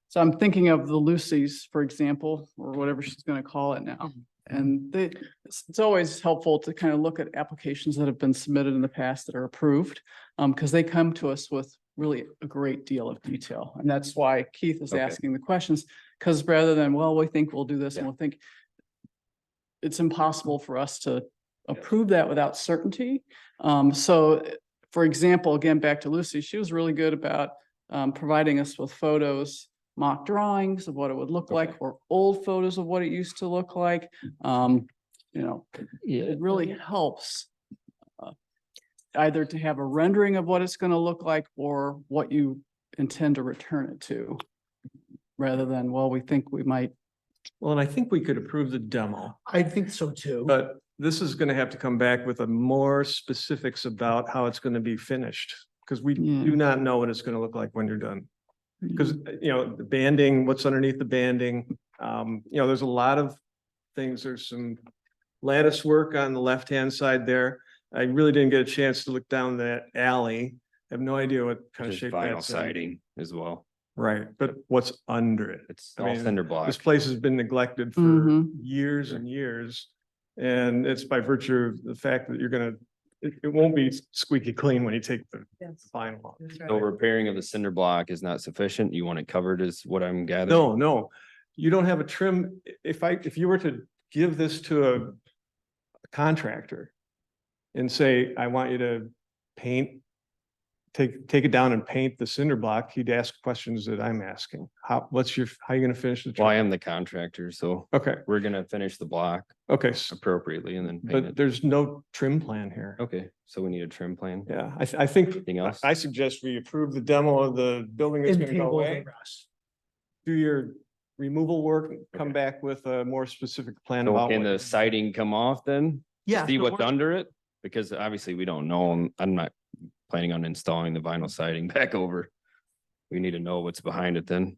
So I'm thinking of the Lucy's, for example, or whatever she's gonna call it now. And it's always helpful to kind of look at applications that have been submitted in the past that are approved. Because they come to us with really a great deal of detail. And that's why Keith is
Okay.
asking the questions, because rather than, well, we think we'll do this and we'll think. It's impossible for us to approve that without certainty. So for example, again, back to Lucy, she was really good about providing us with photos, mock drawings of what it would look like, or old photos of what it used to look like. It really helps either to have a rendering of what it's going to look like or what you intend to return it to, rather than, well, we think we might.
Well, and I think we could approve the demo,
I think so too.
but this is gonna have to come back with a more specifics about how it's gonna be finished. Cause we
Yeah.
do not know what it's gonna look like when you're done. Cause, you know, the banding, what's underneath the banding, you know, there's a lot of things. There's some lattice work on the left-hand side there. I really didn't get a chance to look down that alley. I have no idea what kind of
Just
shape
vinyl
that's in.
siding as well.
Right, but what's under it?
It's
I
all
mean,
cinder block.
This place has been neglected for
Mhm.
years and years. And it's by virtue of the fact that you're gonna, it won't be squeaky clean when you take the
Yes.
vinyl off.
That's
So
right.
repairing of the cinder block is not sufficient. You want it covered is what I'm gathering.
No, you don't have a trim. If you were to give this to a contractor and say, I want you to paint, take it down and paint the cinder block, he'd ask questions that I'm asking. How are you gonna finish the?
Well, I
trim?
am the contractor, so
Okay,
we're gonna finish the block
okay,
appropriately and then paint
but
it.
there's no trim plan here.
Okay, so we need a trim plan.
Yeah, I think,
Anything else?
I suggest we approve the demo of the building that's
And
gonna go
table the
away.
rest.
Do your removal work, come back with a more specific plan
So
about.
can
what-
the siding come off then?
Yeah.
See
so
what's
we're-
under it? Because obviously we don't know. I'm not planning on installing the vinyl siding back over. We need to know what's behind it then.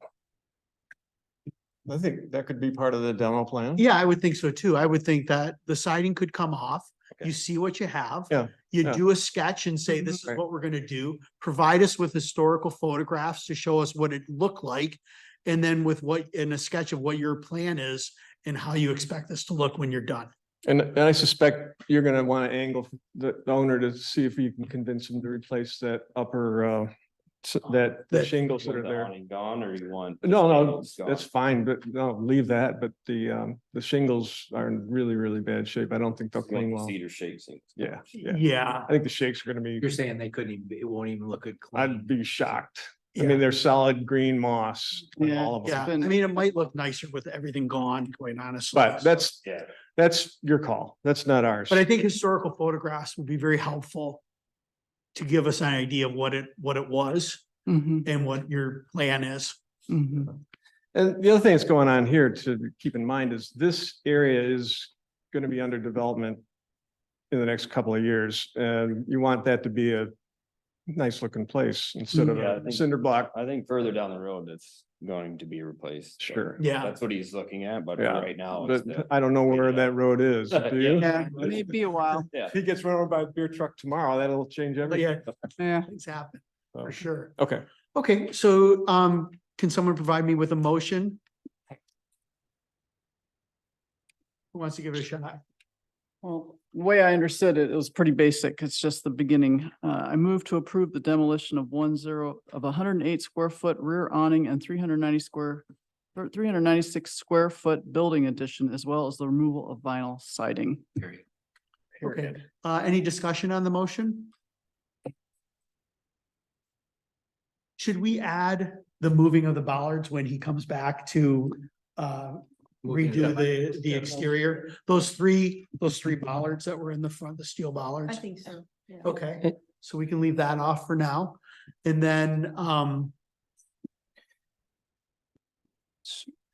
I think that could be part of the demo plan.
Yeah, I would think so too. I would think that the siding could come off.
Okay.
You see what you have.
Yeah,
You
yeah.
do a sketch and say, this is
Right.
what we're gonna do. Provide us with historical photographs to show us what it looked like. And then with in a sketch of what your plan is and how you expect this to look when you're done.
And I suspect you're gonna wanna angle the owner to see if you can convince him to replace that upper, the
That-
shingles that
Want
are
the
there.
awning gone or you want?
No,
shingles gone?
that's fine, but no, leave that, but the shingles are in really, really bad shape. I don't think they'll
You want
clean
the
well.
Cedar shakes.
Yeah, yeah.
Yeah,
I think the shakes are gonna be,
You're saying they couldn't even, it won't even look good. clean.
I'd be shocked. I
Yeah.
mean, they're solid green moss, on
Yeah,
all of
yeah.
them.
I mean, it might look nicer with everything gone, quite honestly.
But that's,
Yeah.
that's your call. That's not ours.
But I think historical photographs would be very helpful to give us an idea of what it was
Mhm,
and what your plan is.
mhm.
And the other thing that's going on here to keep in mind is this area is gonna be under development in the next couple of years, and you want that to be a nice looking place instead of
Yeah, I
a
think-
cinder block.
I think further down the road, it's going to be replaced. so
Sure.
Yeah.
That's what he's looking at, but
Yeah,
right now. it's
But
the-
I don't know where that road is. Do you?
Yeah,
Maybe a while.
Yeah.
If he gets run over by a beer truck tomorrow, that'll change
but
everything.
yeah,
Yeah.
things happen,
So,
for sure.
Okay,
Okay, so, can someone provide me with a motion? Who wants to give it a shot?
Well, the way I understood it, it was pretty basic. It's just the beginning. I move to approve the demolition of 108 square foot rear awning and 396 square foot building addition, as well as the removal of vinyl siding.
Okay, any discussion on the motion? Should we add the moving of the bollards when he comes back to, redo the exterior? Those three bollards that were in the front, the steel
I
bollards?
think so. Yeah.
Okay, so we can leave that off for now. And then,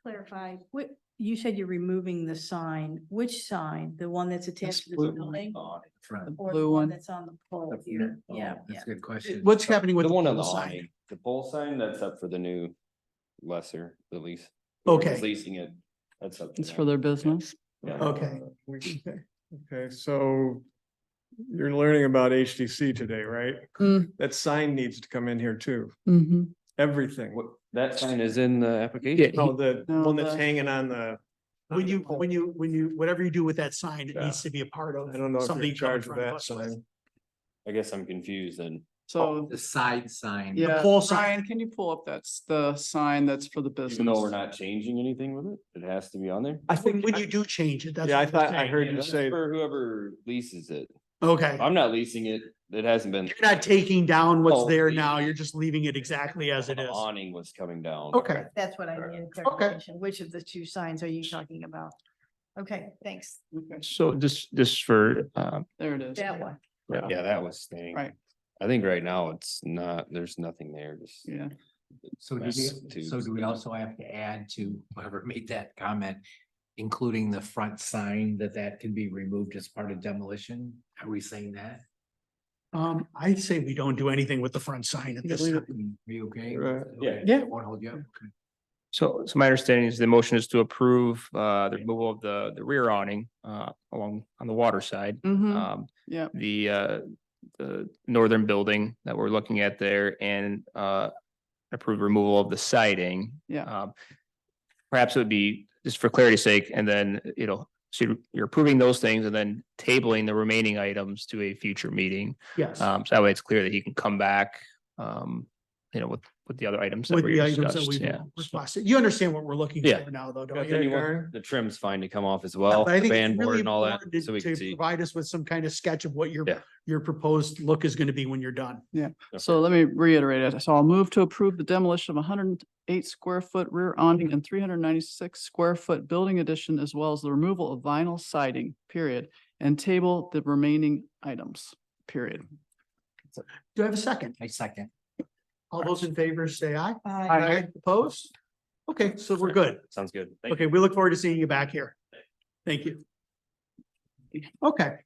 Clarify, you said you're removing the sign. Which sign? The one that's attached to the
blue
building?
Front.
Or
blue
the one
one.
that's on the pole here? Yeah, yeah.
That's a good question.
what's happening with
The
the
one on
pole
the
sign?
awning, the pole sign, that's up for the new lesser, the lease.
Okay.
Whoever's Leasing it, that's up. to
It's
them.
for their business.
Yeah.
Okay.
okay, so you're learning about HTC today, right?
Mm.
That sign needs to come in here too.
Mhm.
Everything.
What, that sign is in the application?
No, the
No,
one that's
the-
hanging on the.
When you, whatever you do with that sign, it
Yeah.
needs to be a part of.
I don't know if you're
something
in
to come in
charge of
front
that
us with.
sign.
I guess I'm confused then.
So,
The side sign.
yeah,
pole sign.
Ryan, can you pull up the sign that's for the business?
Even though we're not changing anything with it, it has to be on there?
I
When,
think,
when you do change it, that's.
yeah, I
what we're
thought I
saying.
heard you
That's
say,
for whoever leases it.
Okay,
I'm not leasing it. It hasn't been.
you're not taking down what's
Oh,
there
the-
now, you're just leaving it exactly as it
The
is.
awning was coming down.
Okay,
That's what I needed clarification. Which of the two signs are you talking about? Okay, thanks.
So just for,
There it is.
That one.
Yeah, that was staying.
Right.
I think right now it's not, there's nothing there, just.
Yeah.
So do
That's
we,
too-
so do we also have to add to whoever made that comment? including the front sign, that can be removed as part of demolition? Are we saying that?
I'd say we don't do anything with the front sign at this time.
Are you okay?
Right.
Okay.
Yeah.
Won't hold you up. Okay.
So my understanding is the motion is to approve the removal of the rear awning along on the water side.
Mhm. Yeah.
The northern building that we're looking at there and approve removal of the siding.
Yeah.
Perhaps it would be, just for clarity's sake, and then, so you're approving those things and then tabling the remaining items to a future meeting.
Yes.
So that way it's clear that he can come back, with the other items that
With
we
the items that
discussed.
we've
Yeah.
requested. You understand what we're looking
Yeah.
for now, though,
But
don't
then you
you?
want the trim's fine to come off as
Yeah,
well,
but I
the
think it's
band board
really
and all that,
important
so we can
to
see.
provide us with some kind of sketch of what
Yeah.
your proposed look is going to be when you're done.
So let me reiterate it. So I'll move to approve the demolition of 108 square foot rear awning and 396 square foot building addition, as well as the removal of vinyl siding, period, and table the remaining items, period.
Do I have a second?
I second.
All those in favor say aye.
Aye.
Opposed? Okay, so we're good.
Sounds good. Thank
Okay, we look forward to seeing you back here. Thank you. Okay.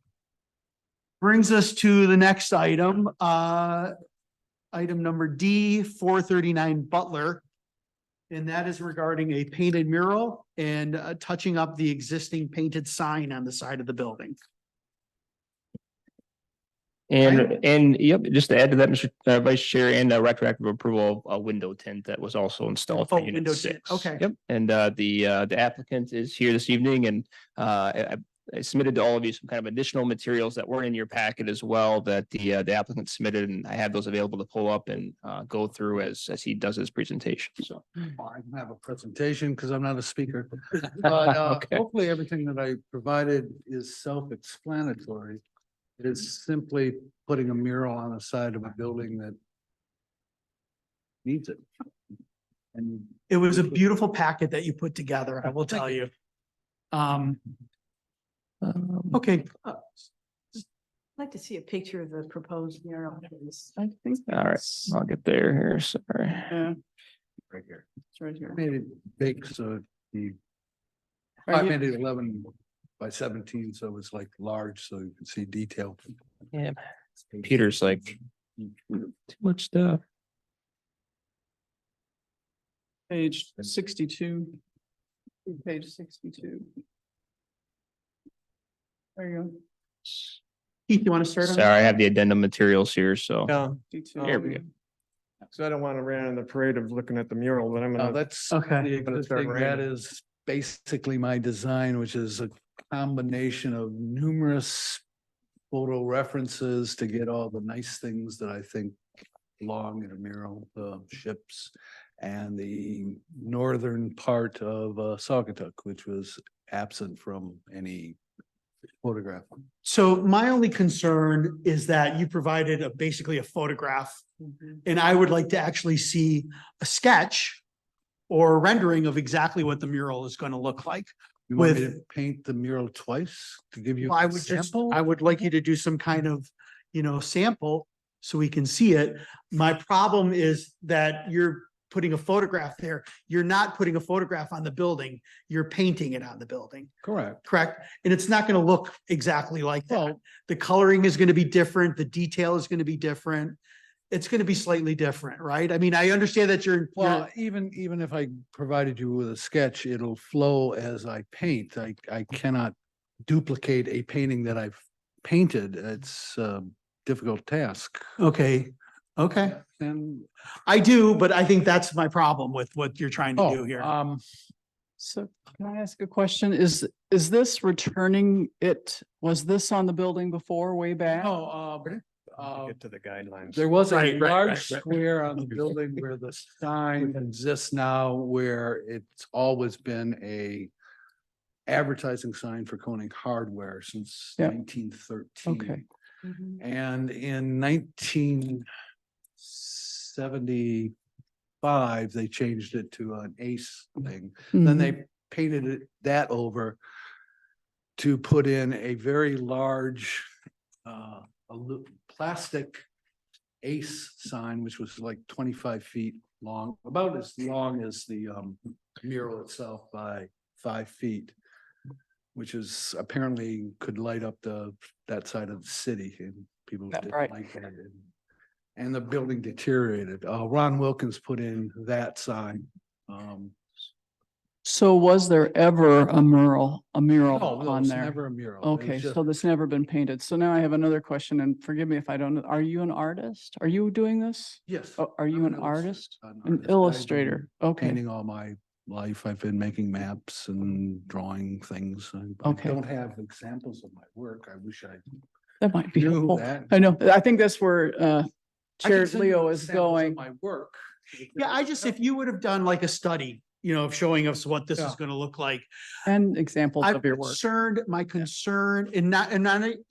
Brings us to the next item, item number D, 439 Butler. And that is regarding a painted mural and touching up the existing painted sign on the side of the building.
And yep, just to add to that, Mr. Vice Chair, and retroactive approval of a window tint that was also installed for
Oh,
unit
window tint,
6.
okay.
Yep, and the applicant is here this evening, and I submitted to all of you some kind of additional materials that were in your packet as well that the applicant submitted, and I have those available to pull up and go through as he does his presentation. So
I don't have a presentation because I'm not a speaker. But
Okay.
hopefully everything that I provided is self-explanatory. It is simply putting a mural on the side of a building that needs it. And
It was a beautiful packet that you put together, I will tell you. Okay,
I'd like to see a picture of the proposed mural.
I think.
all right, I'll get there here. Sorry.
Yeah,
Right here.
it's right here.
made it big, so the I
Right
made
here.
it 11 by 17, so it's like large, so you can see detail.
Yeah, Peter's like too much stuff.
Page 62. Page 62. There you go.
Keith, you want to start on?
Sorry, I have the addendum materials here, so.
Yeah,
62.
Here we go.
so I don't want to run in the parade of looking at the mural, but I'm
Now,
gonna,
that's
Okay.
the
But it's starting
existing, that
raining.
is basically my design, which is a combination of numerous photo references to get all the nice things that I think belong in a mural, the ships and the northern part of Saugatuck, which was absent from any photograph.
So my only concern is that you provided basically a photograph. And I would like to actually see a sketch or a rendering of exactly what the mural is going to look like.
You want me
With-
to paint the mural twice to give you
I
a
would just,
sample?
I would like you to do some kind of, sample so we can see it. My problem is that you're putting a photograph there. You're not putting a photograph on the building. You're painting it on the building,
Correct.
correct? And it's not going to look exactly like that.
Well-
The coloring is going to be different. The detail is going to be different. It's going to be slightly different, right? I mean, I understand that you're.
Well, even if I provided you with a sketch, it'll flow as I paint. I cannot duplicate a painting that I've painted. It's a difficult task.
Okay, okay.
And
I do, but I think that's my problem with what you're trying to do here.
So can I ask a question? Is this returning it? Was this on the building before, way back?
get to the guidelines.
there was a
Right, right,
large
right.
square on the building where the sign exists now, where it's always been a advertising sign for Koenig Hardware since
Yeah.
1913.
Okay.
And in 1975, they changed it to an ACE thing. Then
Mhm.
they painted that over to put in a very large plastic ACE sign, which was like 25 feet long, about as long as the mural itself by 5 feet. which is apparently could light up that side of the city and people
Yeah,
didn't
right.
like that. And the building deteriorated. Ron Wilkins put in that sign.
So was there ever a mural
No,
on
it's
there?
never a mural. It was
Okay,
just-
so that's never been painted. So now I have another question, and forgive me if I don't know. Are you an artist? Are you doing this?
Yes.
Are you
I'm
an artist?
An
An
artist. I've been
illustrator? Okay.
Painting all my life. I've been making maps and drawing things. I
Okay.
don't have examples of my work. I wish I
That might be
knew
helpful.
that.
I know. I think that's where
I
Chair
can send you
Leo is
examples of
going.
My work.
Yeah, if you would have done like a study, of showing us what this is
Yeah.
gonna look like.
And examples
I'm
of your work.
concerned, my concern, and not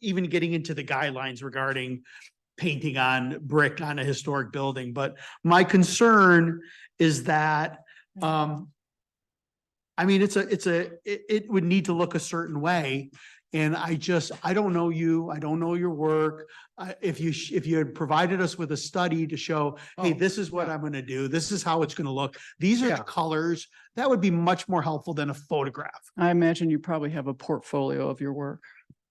even getting into the guidelines regarding painting on brick on a historic building, but my concern is that, I mean, it would need to look a certain way. And I don't know you, I don't know your work. If you had provided us with a study to show, hey,
Oh,
this is what I'm gonna do, this is how it's gonna look, these are
Yeah.
the colors, that would be much more helpful than a photograph.
I imagine you probably have a portfolio of your work.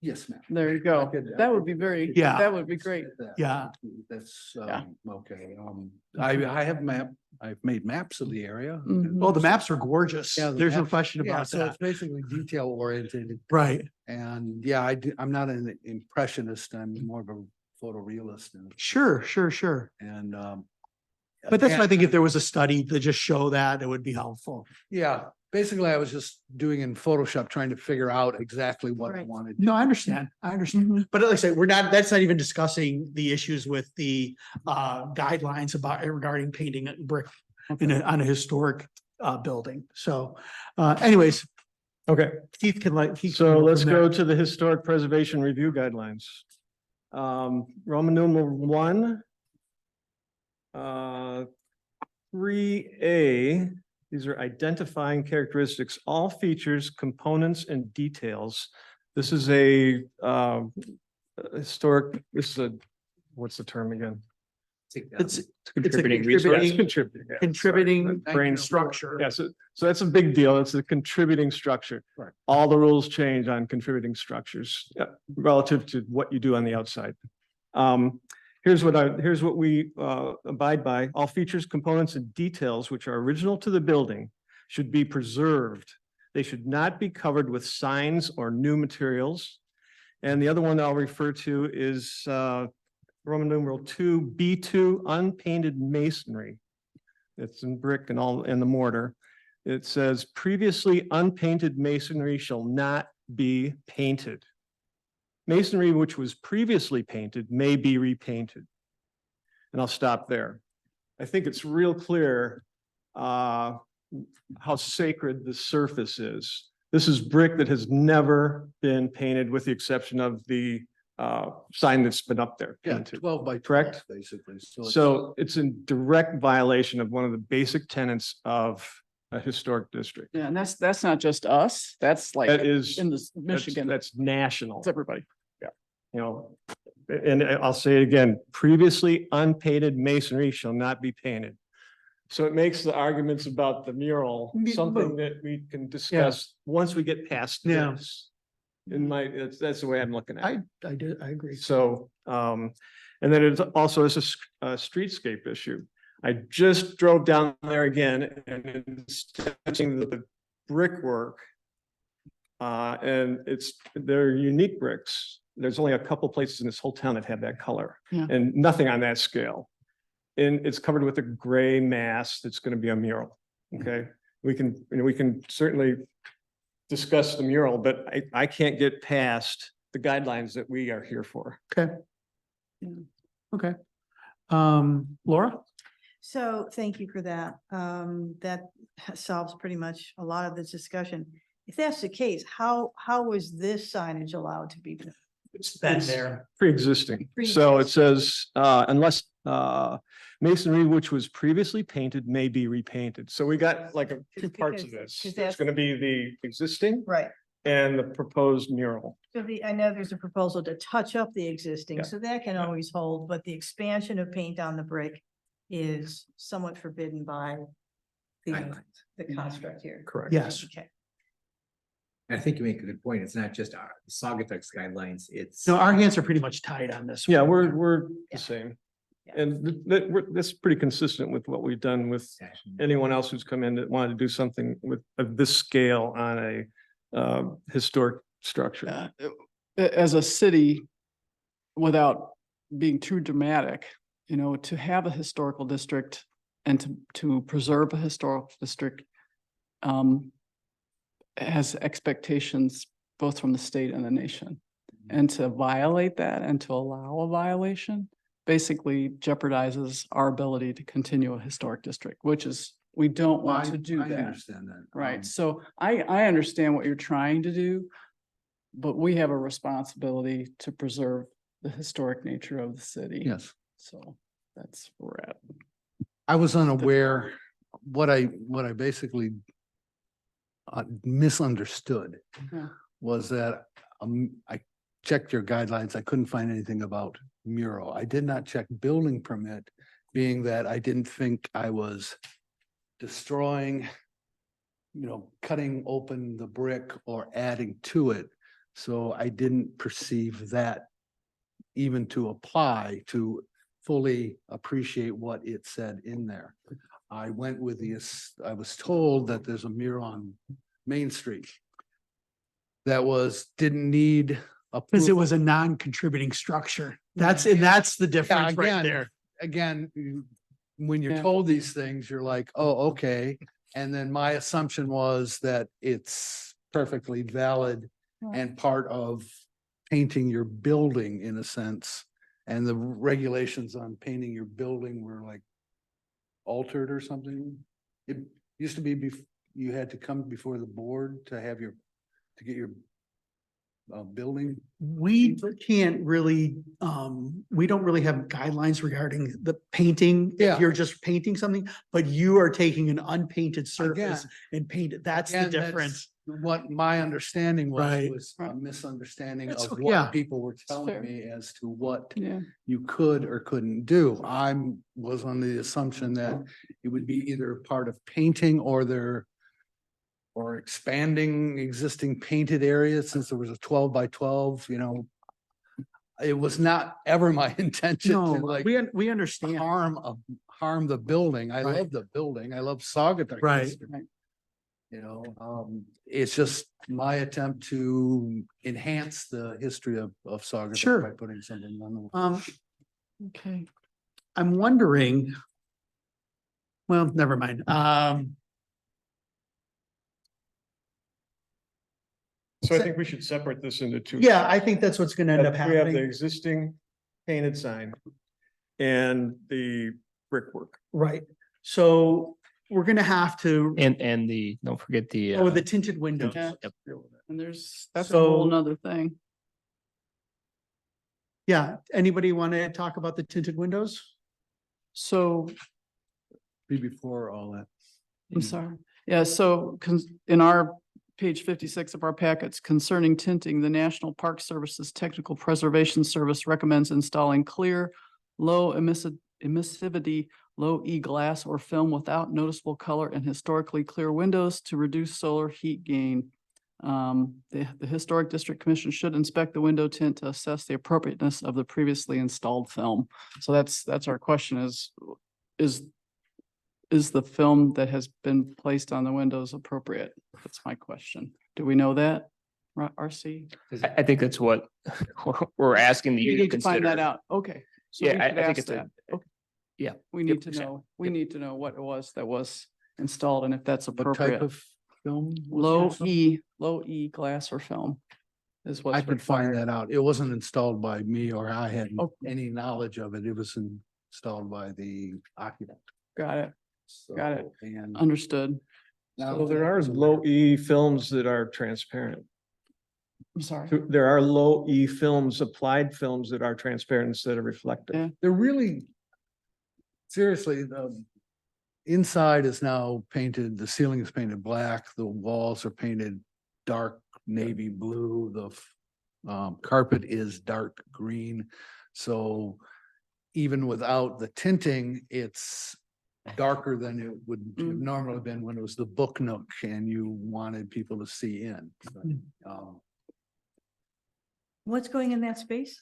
Yes, ma'am.
There you
I
go.
could-
That would be very,
Yeah.
that would be great.
Yeah.
That's,
Yeah.
okay. I have I've made maps of the area.
Mhm.
Oh, the maps are gorgeous.
Yeah, the
There's no
maps-
question
Yeah,
about
so it's
that.
basically detail oriented.
Right.
And yeah, I'm not an impressionist. I'm more of a photorealist.
Sure.
And,
But that's why I
again,
think if there was a study to just show that, it would be helpful.
Yeah, basically I was just doing in Photoshop, trying to figure out exactly what I
Right.
wanted.
No, I understand.
Mhm.
But like I said, that's not even discussing the issues with the guidelines about regarding painting brick on a historic building. So anyways,
Okay,
Keith can
so let's
from
go
there.
to the Historic Preservation Review Guidelines. Roman numeral 1. 3A, these are identifying characteristics, all features, components, and details. This is a historic, what's the term again?
It's a
Contributing
Yeah,
resource.
it's contributing. yeah,
contributing
Thank
brain
you.
structure.
Yeah, so that's a big deal. It's a contributing structure.
Right.
All the rules change on contributing structures relative to what you do on the outside. Here's what we abide by. All features, components, and details which are original to the building should be preserved. They should not be covered with signs or new materials. And the other one I'll refer to is Roman numeral 2B2, unpainted masonry. It's in brick and all in the mortar. It says previously unpainted masonry shall not be painted. Masonry which was previously painted may be repainted. And I'll stop there. I think it's real clear how sacred the surface is. This is brick that has never been painted with the exception of the sign that's been up there.
Yeah,
painted.
12 by 12,
Correct?
basically.
So it's in direct violation of one of the basic tenets of a historic district.
Yeah, and that's not just us. That's like
That is,
in the
that's,
Michigan.
that's national,
It's everybody.
you know. And I'll say it again, previously unpainted masonry shall not be painted. So it makes the arguments about the mural something that we can discuss once we get past
Yeah.
this. That's the way I'm looking at it.
I agree.
So, and then it also is a streetscape issue. I just drove down there again and it's touching the brickwork. And they're unique bricks. There's only a couple places in this whole town that have that color
Yeah.
and nothing on that scale. And it's covered with a gray mass that's going to be a mural. Okay, we can certainly discuss the mural, but I can't get past the guidelines that we are here for.
Okay. Laura?
So thank you for that. That solves pretty much a lot of this discussion. If that's the case, how was this signage allowed to be?
It's been there.
Pre-existing. So it says, unless masonry which was previously painted may be repainted. So we got like two parts of this.
because
It's
that's-
going to be the existing
Right.
and the proposed mural.
So I know there's a proposal to touch up the existing,
Yeah.
so that can always hold, but the expansion of paint on the brick is somewhat forbidden by the construct here.
Correct.
Yes.
Okay.
I think you make a good point. It's not just our Saugatuck's guidelines, it's.
No, our hands are pretty much tied on this.
Yeah,
one.
we're
Yeah.
the same.
Yeah.
And that's pretty consistent with what we've done with anyone else who's come in that wanted to do something with of this scale on a historic structure.
As a city, without being too dramatic, to have a historical district and to preserve a historical district has expectations both from the state and the nation. And to violate that and to allow a violation basically jeopardizes our ability to continue a historic district, which is, we don't want to do
I
that.
understand that.
Right, so I understand what you're trying to do, but we have a responsibility to preserve the historic nature of the city.
Yes,
So that's where we're at.
I was unaware, what I basically misunderstood
Yeah.
was that I checked your guidelines, I couldn't find anything about mural. I did not check building permit, being that I didn't think I was destroying, cutting open the brick or adding to it. So I didn't perceive that even to apply to fully appreciate what it said in there. I went with I was told that there's a mural on Main Street that didn't need
Because it
approval.
was a non-contributing structure. That's the difference right
again,
there.
Again, when you're
Yeah.
told these things, you're like, oh, okay. And then my assumption was that it's perfectly valid
Right.
and part of painting your building in a sense. And the regulations on painting your building were like altered or something. It used to be you had to come before the board to get your building.
We can't really, we don't really have guidelines regarding the painting. If
Yeah.
You're just painting something, but you are taking an unpainted surface
Again.
and paint it. That's the
Again, that's
difference.
What my understanding
Right.
was a misunderstanding
It's
of
okay,
what
yeah.
people were
fair.
telling me as to what
Yeah,
you could or couldn't do. Was under the assumption that it would be either part of painting or expanding existing painted areas, since there was a 12 by 12, It was not ever my intention to
No,
like
we understand.
harm the building. I
Right.
love the building. I love Saugatuck.
Right.
District. It's just my attempt to enhance the history of Saugatuck
Sure.
by putting something on the.
okay.
I'm wondering. Well, never mind.
So I think we should separate this into two.
Yeah, I think that's what's gonna end up
We have the
happening.
existing painted sign and the brickwork.
Right. So we're gonna have to,
And don't forget the.
oh, the tinted windows.
Yeah.
Yep.
And that's a whole
So-
nother thing.
Yeah, anybody want to talk about the tinted windows?
So
Be before all that.
I'm sorry. Yeah, so in our page 56 of our packets concerning tinting, the National Park Service's Technical Preservation Service recommends installing clear, low emissivity, low E glass or film without noticeable color and historically clear windows to reduce solar heat gain. The Historic District Commission should inspect the window tint to assess the appropriateness of the previously installed film. So that's our question is the film that has been placed on the windows appropriate? That's my question. Do we know that, RC?
I think that's what we're asking
You
you to
need to find that
consider.
out. Okay. So we
Yeah, I
could
think
ask
it's a,
that. Okay.
yeah.
We
Yep,
need to
exactly.
know, we
Yep.
need to know what it was that was installed and if that's
What type
appropriate.
of film?
Low E glass or film is what's
I could find
required.
that out. It wasn't installed by me or I had
Oh.
any knowledge of it. It was installed by the occupant.
Got it. Got it.
And
Understood.
now
So there are low E films that are transparent.
I'm sorry.
There are low E films, applied films that are transparent instead of reflective.
Yeah.
they're really, seriously, the inside is now painted, the ceiling is painted black, the walls are painted dark navy blue, the carpet is dark green. So even without the tinting, it's darker than it would have
Mm.
normally been when it was the book nook and you wanted people to see in.
What's going in that space?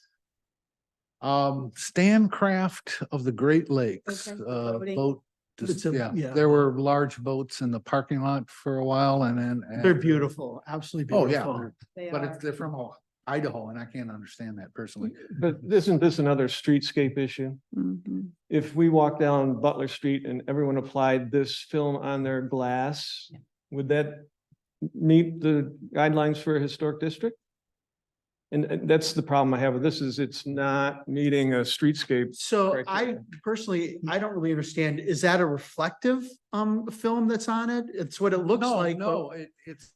Standcraft of the Great Lakes,
Okay, boating.
boat.
It's a-
Yeah,
yeah.
there were large boats in the parking lot for a while and then.
They're beautiful, absolutely
Oh, yeah,
beautiful.
They
but
are.
they're from Idaho and I can't understand that personally.
But isn't this another streetscape issue?
Mhm.
If we walk down Butler Street and everyone applied this film on their glass, would that meet the guidelines for a historic district? And that's the problem I have with this is it's not meeting a streetscape.
So I
criteria.
personally, I don't really understand, is that a reflective film that's on it? It's what it looks
No,
like.
no, it's.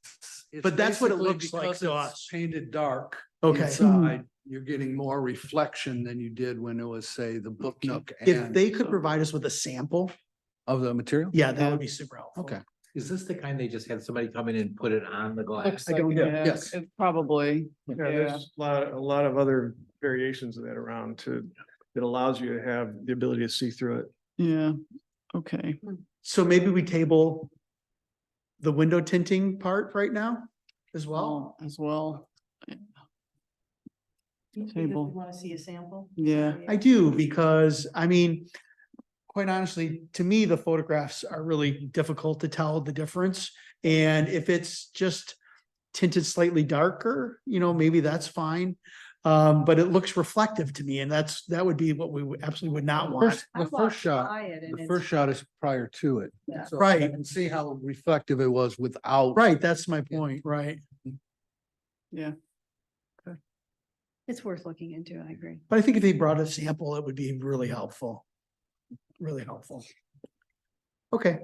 But that's what it
basically
looks like
because
to
it's
us.
Painted dark.
Okay.
Inside, you're getting more reflection than you did when it was, say, the book nook.
If
and
they could provide us with a sample,
Of the material?
yeah, that would be super helpful.
Okay.
Is this the kind they just had somebody come in and put it on the glass?
I don't
know.
know.
Yes.
It's probably,
Yeah,
yeah.
there's a lot of other variations of that around that allows you to have the ability to see through it.
Yeah, okay.
So maybe we table the window tinting part right now as well?
As well. Table.
Want to see a sample?
Yeah.
I do, because I mean, quite honestly, to me, the photographs are really difficult to tell the difference. And if it's just tinted slightly darker, maybe that's fine. But it looks reflective to me, and that would be what we absolutely would not want.
I
The
walked
first shot,
by it and
the
it's-
first shot is prior to it.
Yeah.
So
Right.
I can see how reflective it was without.
Right, that's my point, right?
Yeah.
It's worth looking into, I agree.
But I think if they brought a sample, it would be really helpful. Really helpful. Okay,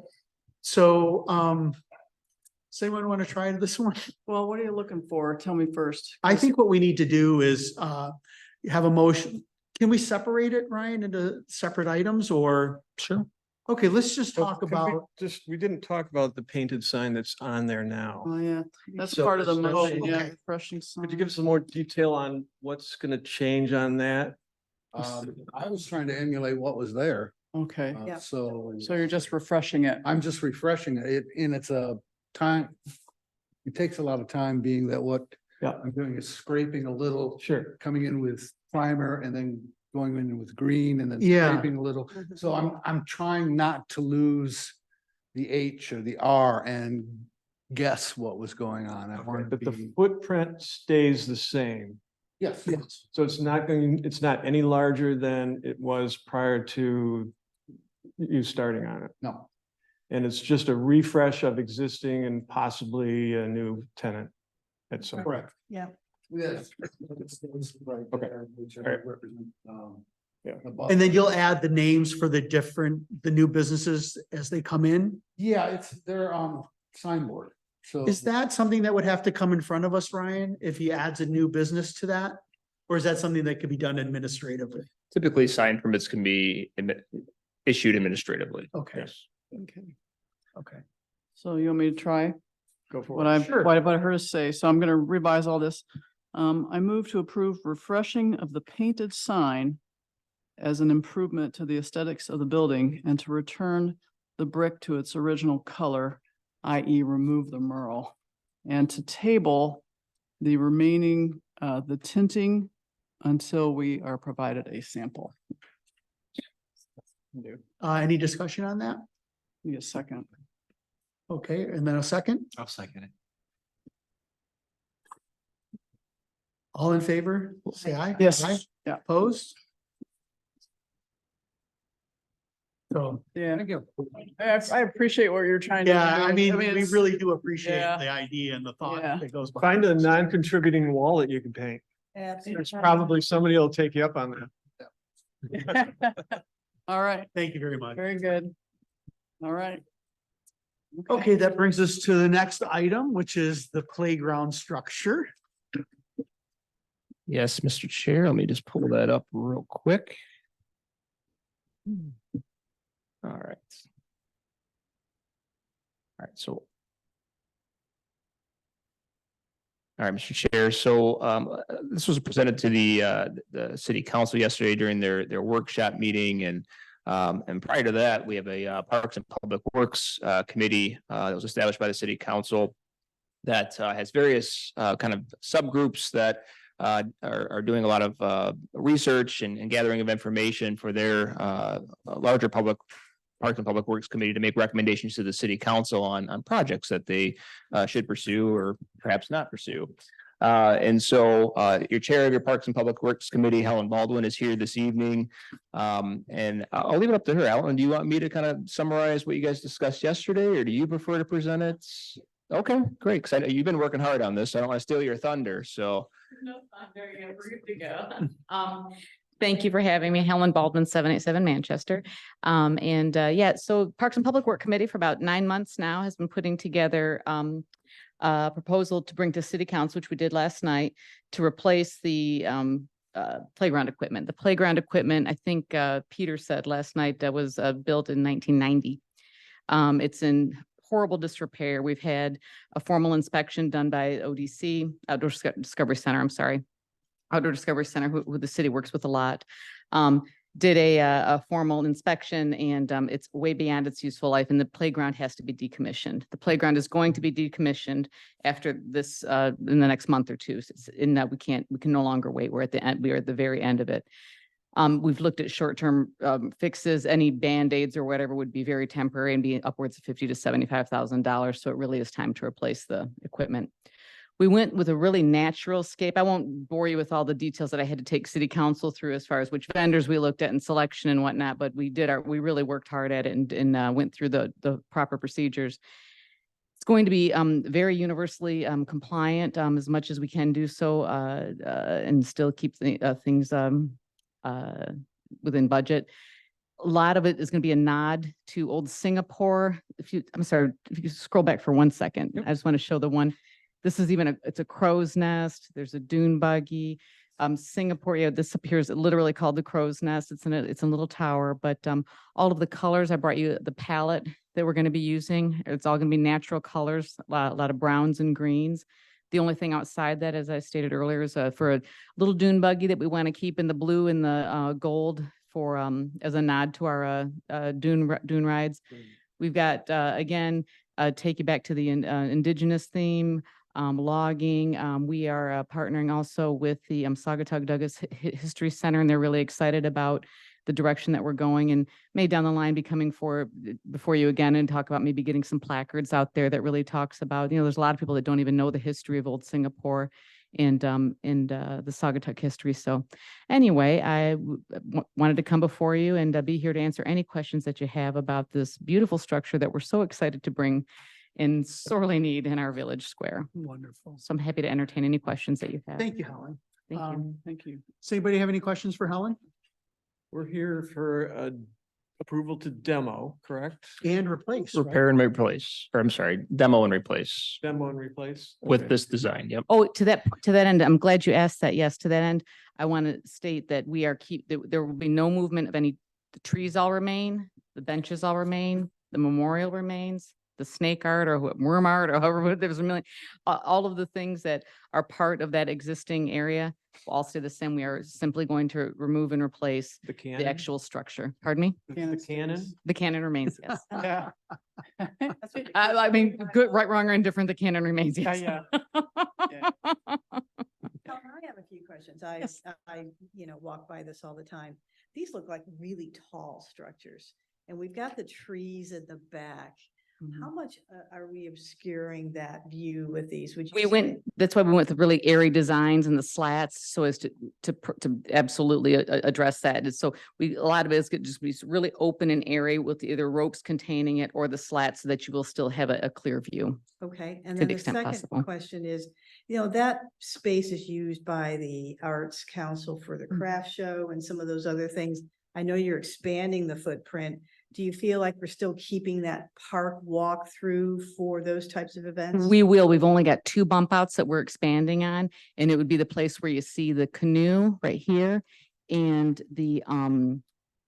so, does anyone want to try this one?
Well, what are you looking for? Tell me first.
I think what we need to do is, have a motion. Can we separate it, Ryan, into separate items or? Sure. Okay, let's just talk
Could we
about,
we didn't talk about the painted sign that's on there now.
Oh, yeah, that's
So-
part of the
so-
motion, yeah,
okay.
refreshing.
Could you give some more detail on what's gonna change on that?
I was trying to emulate what was there.
Okay,
Yeah.
So
so you're just refreshing it.
I'm just refreshing it, and it's a time. It takes a lot of time, being that what
Yeah.
I'm doing is scraping a little,
Sure.
coming in with primer and then going in with green and then
Yeah.
scraping a little. So I'm trying not to lose the H or the R and guess what was going on. I wanted to
But the
be,
footprint stays the same.
yes, yes,
So it's not any larger than it was prior to you starting on it.
no,
And it's just a refresh of existing and possibly a new tenant at some point.
correct.
Yeah.
Yes. Right.
Okay.
there, which
All right.
represent,
Yeah.
above.
and then you'll add the names for the new businesses as they come in.
Yeah, it's their signboard, so.
Is that something that would have to come in front of us, Ryan, if he adds a new business to that? Or is that something that could be done administratively?
Typically, sign permits can be issued administratively.
Okay,
Yes.
Okay.
okay.
So you want me to try
Go for
what
it.
I,
Sure.
what I heard us say? So I'm gonna revise all this. I move to approve refreshing of the painted sign as an improvement to the aesthetics of the building and to return the brick to its original color, i.e. remove the merle. And to table the remaining, the tinting until we are provided a sample.
Any discussion on that?
Need a second.
Okay, and then a second?
I'll second it.
All in favor, say aye. Aye.
Yes, yeah,
Opposed? So,
yeah.
Thank you.
I appreciate what you're trying to do.
yeah, I mean, we
it's-
really do appreciate
yeah.
the idea and the thought
Yeah.
that goes behind.
Find a
it.
non-contributing wall that you can paint. There's probably somebody will take you up on that.
All right,
Thank you very much.
very good. All right.
Okay, that brings us to the next item, which is the playground structure.
Yes, Mr. Chair, let me just pull that up real quick. All right. All right, so. All right, Mr. Chair, so this was presented to the city council yesterday during their workshop meeting, and And prior to that, we have a Parks and Public Works Committee that was established by the city council that has various kind of subgroups that are doing a lot of research and gathering of information for their larger Parks and Public Works Committee to make recommendations to the city council on projects that they should pursue or perhaps not pursue. And so your chair of your Parks and Public Works Committee, Helen Baldwin, is here this evening. And I'll leave it up to her. Alan, do you want me to kind of summarize what you guys discussed yesterday, or do you prefer to present it? Okay, great. Because I know you've been working hard on this. So I don't want to steal your thunder. So.
No, I'm very good. We're good to go. Thank you for having me. Helen Baldwin, 787 Manchester. So Parks and Public Work Committee for about 9 months now has been putting together a proposal to bring to City Council, which we did last night, to replace the playground equipment. The playground equipment, I think Peter said last night, that was built in 1990. It's in horrible disrepair. We've had a formal inspection done by ODC, Outdoor Discovery Center, I'm sorry. Outdoor Discovery Center, who the city works with a lot, did a formal inspection, and it's way beyond its useful life, and the playground has to be decommissioned. The playground is going to be decommissioned after this in the next month or two. In that we can no longer wait. We're at the end. We are at the very end of it. We've looked at short-term fixes. Any Band-Aids or whatever would be very temporary and be upwards of $50,000 to $75,000. So it really is time to replace the equipment. We went with a really natural scape. I won't bore you with all the details that I had to take City Council through as far as which vendors we looked at and selection and whatnot, but we really worked hard at it and went through the proper procedures. It's going to be very universally compliant as much as we can do so and still keep things within budget. A lot of it is going to be a nod to old Singapore. If you scroll back for 1 second, I just want to show the one. This is it's a crow's nest. There's a dune buggy. Singapore, this appears literally called the crow's nest. It's in a little tower, but all of the colors, I brought you the palette that we're going to be using. It's all going to be natural colors, a lot of browns and greens. The only thing outside that, as I stated earlier, is for a little dune buggy that we want to keep in the blue and the gold for as a nod to our dune rides. We've got again take you back to the indigenous theme. Logging. We are partnering also with the Saugatuck Douglas History Center, and they're really excited about the direction that we're going, and may down the line be coming before you again and talk about maybe getting some placards out there that really talks about, there's a lot of people that don't even know the history of old Singapore and the Saugatuck history. So anyway, I wanted to come before you and be here to answer any questions that you have about this beautiful structure that we're so excited to bring and sorely need in our village square.
Wonderful.
So I'm happy to entertain any questions that you have.
Thank you, Helen.
Thank you.
Thank you.
Does anybody have any questions for Helen?
We're here for approval to demo, correct?
And replace, right?
Repair and replace, or I'm sorry, demo and replace
Demo and replace.
with
Okay.
this design. Yep.
Oh, to that end, I'm glad you asked that. Yes, to that end, I want to state that we are there will be no movement of any, the trees all remain, the benches all remain, the memorial remains, the snake art or worm art or however, there's a million, all of the things that are part of that existing area will all stay the same. We are simply going to remove and replace
The cannon.
the actual structure. Pardon me?
The cannon.
The cannon remains, yes.
Yeah.
I mean, good, right, wrong, or indifferent, the cannon remains, yes.
Yeah.
I have a few questions. I walk by this all the time. These look like really tall structures, and we've got the trees at the back. How much are we obscuring that view with these? Would you
That's why we went with really airy designs and the slats, so as to absolutely address that. And so a lot of it is going to just be really open and airy with either ropes containing it or the slats so that you will still have a clear view.
Okay, and
to
then
the
the
extent
second
possible.
question is, that space is used by the Arts Council for the craft show and some of those other things. I know you're expanding the footprint. Do you feel like we're still keeping that park walk through for those types of events?
We will. We've only got 2 bump outs that we're expanding on, and it would be the place where you see the canoe right here and the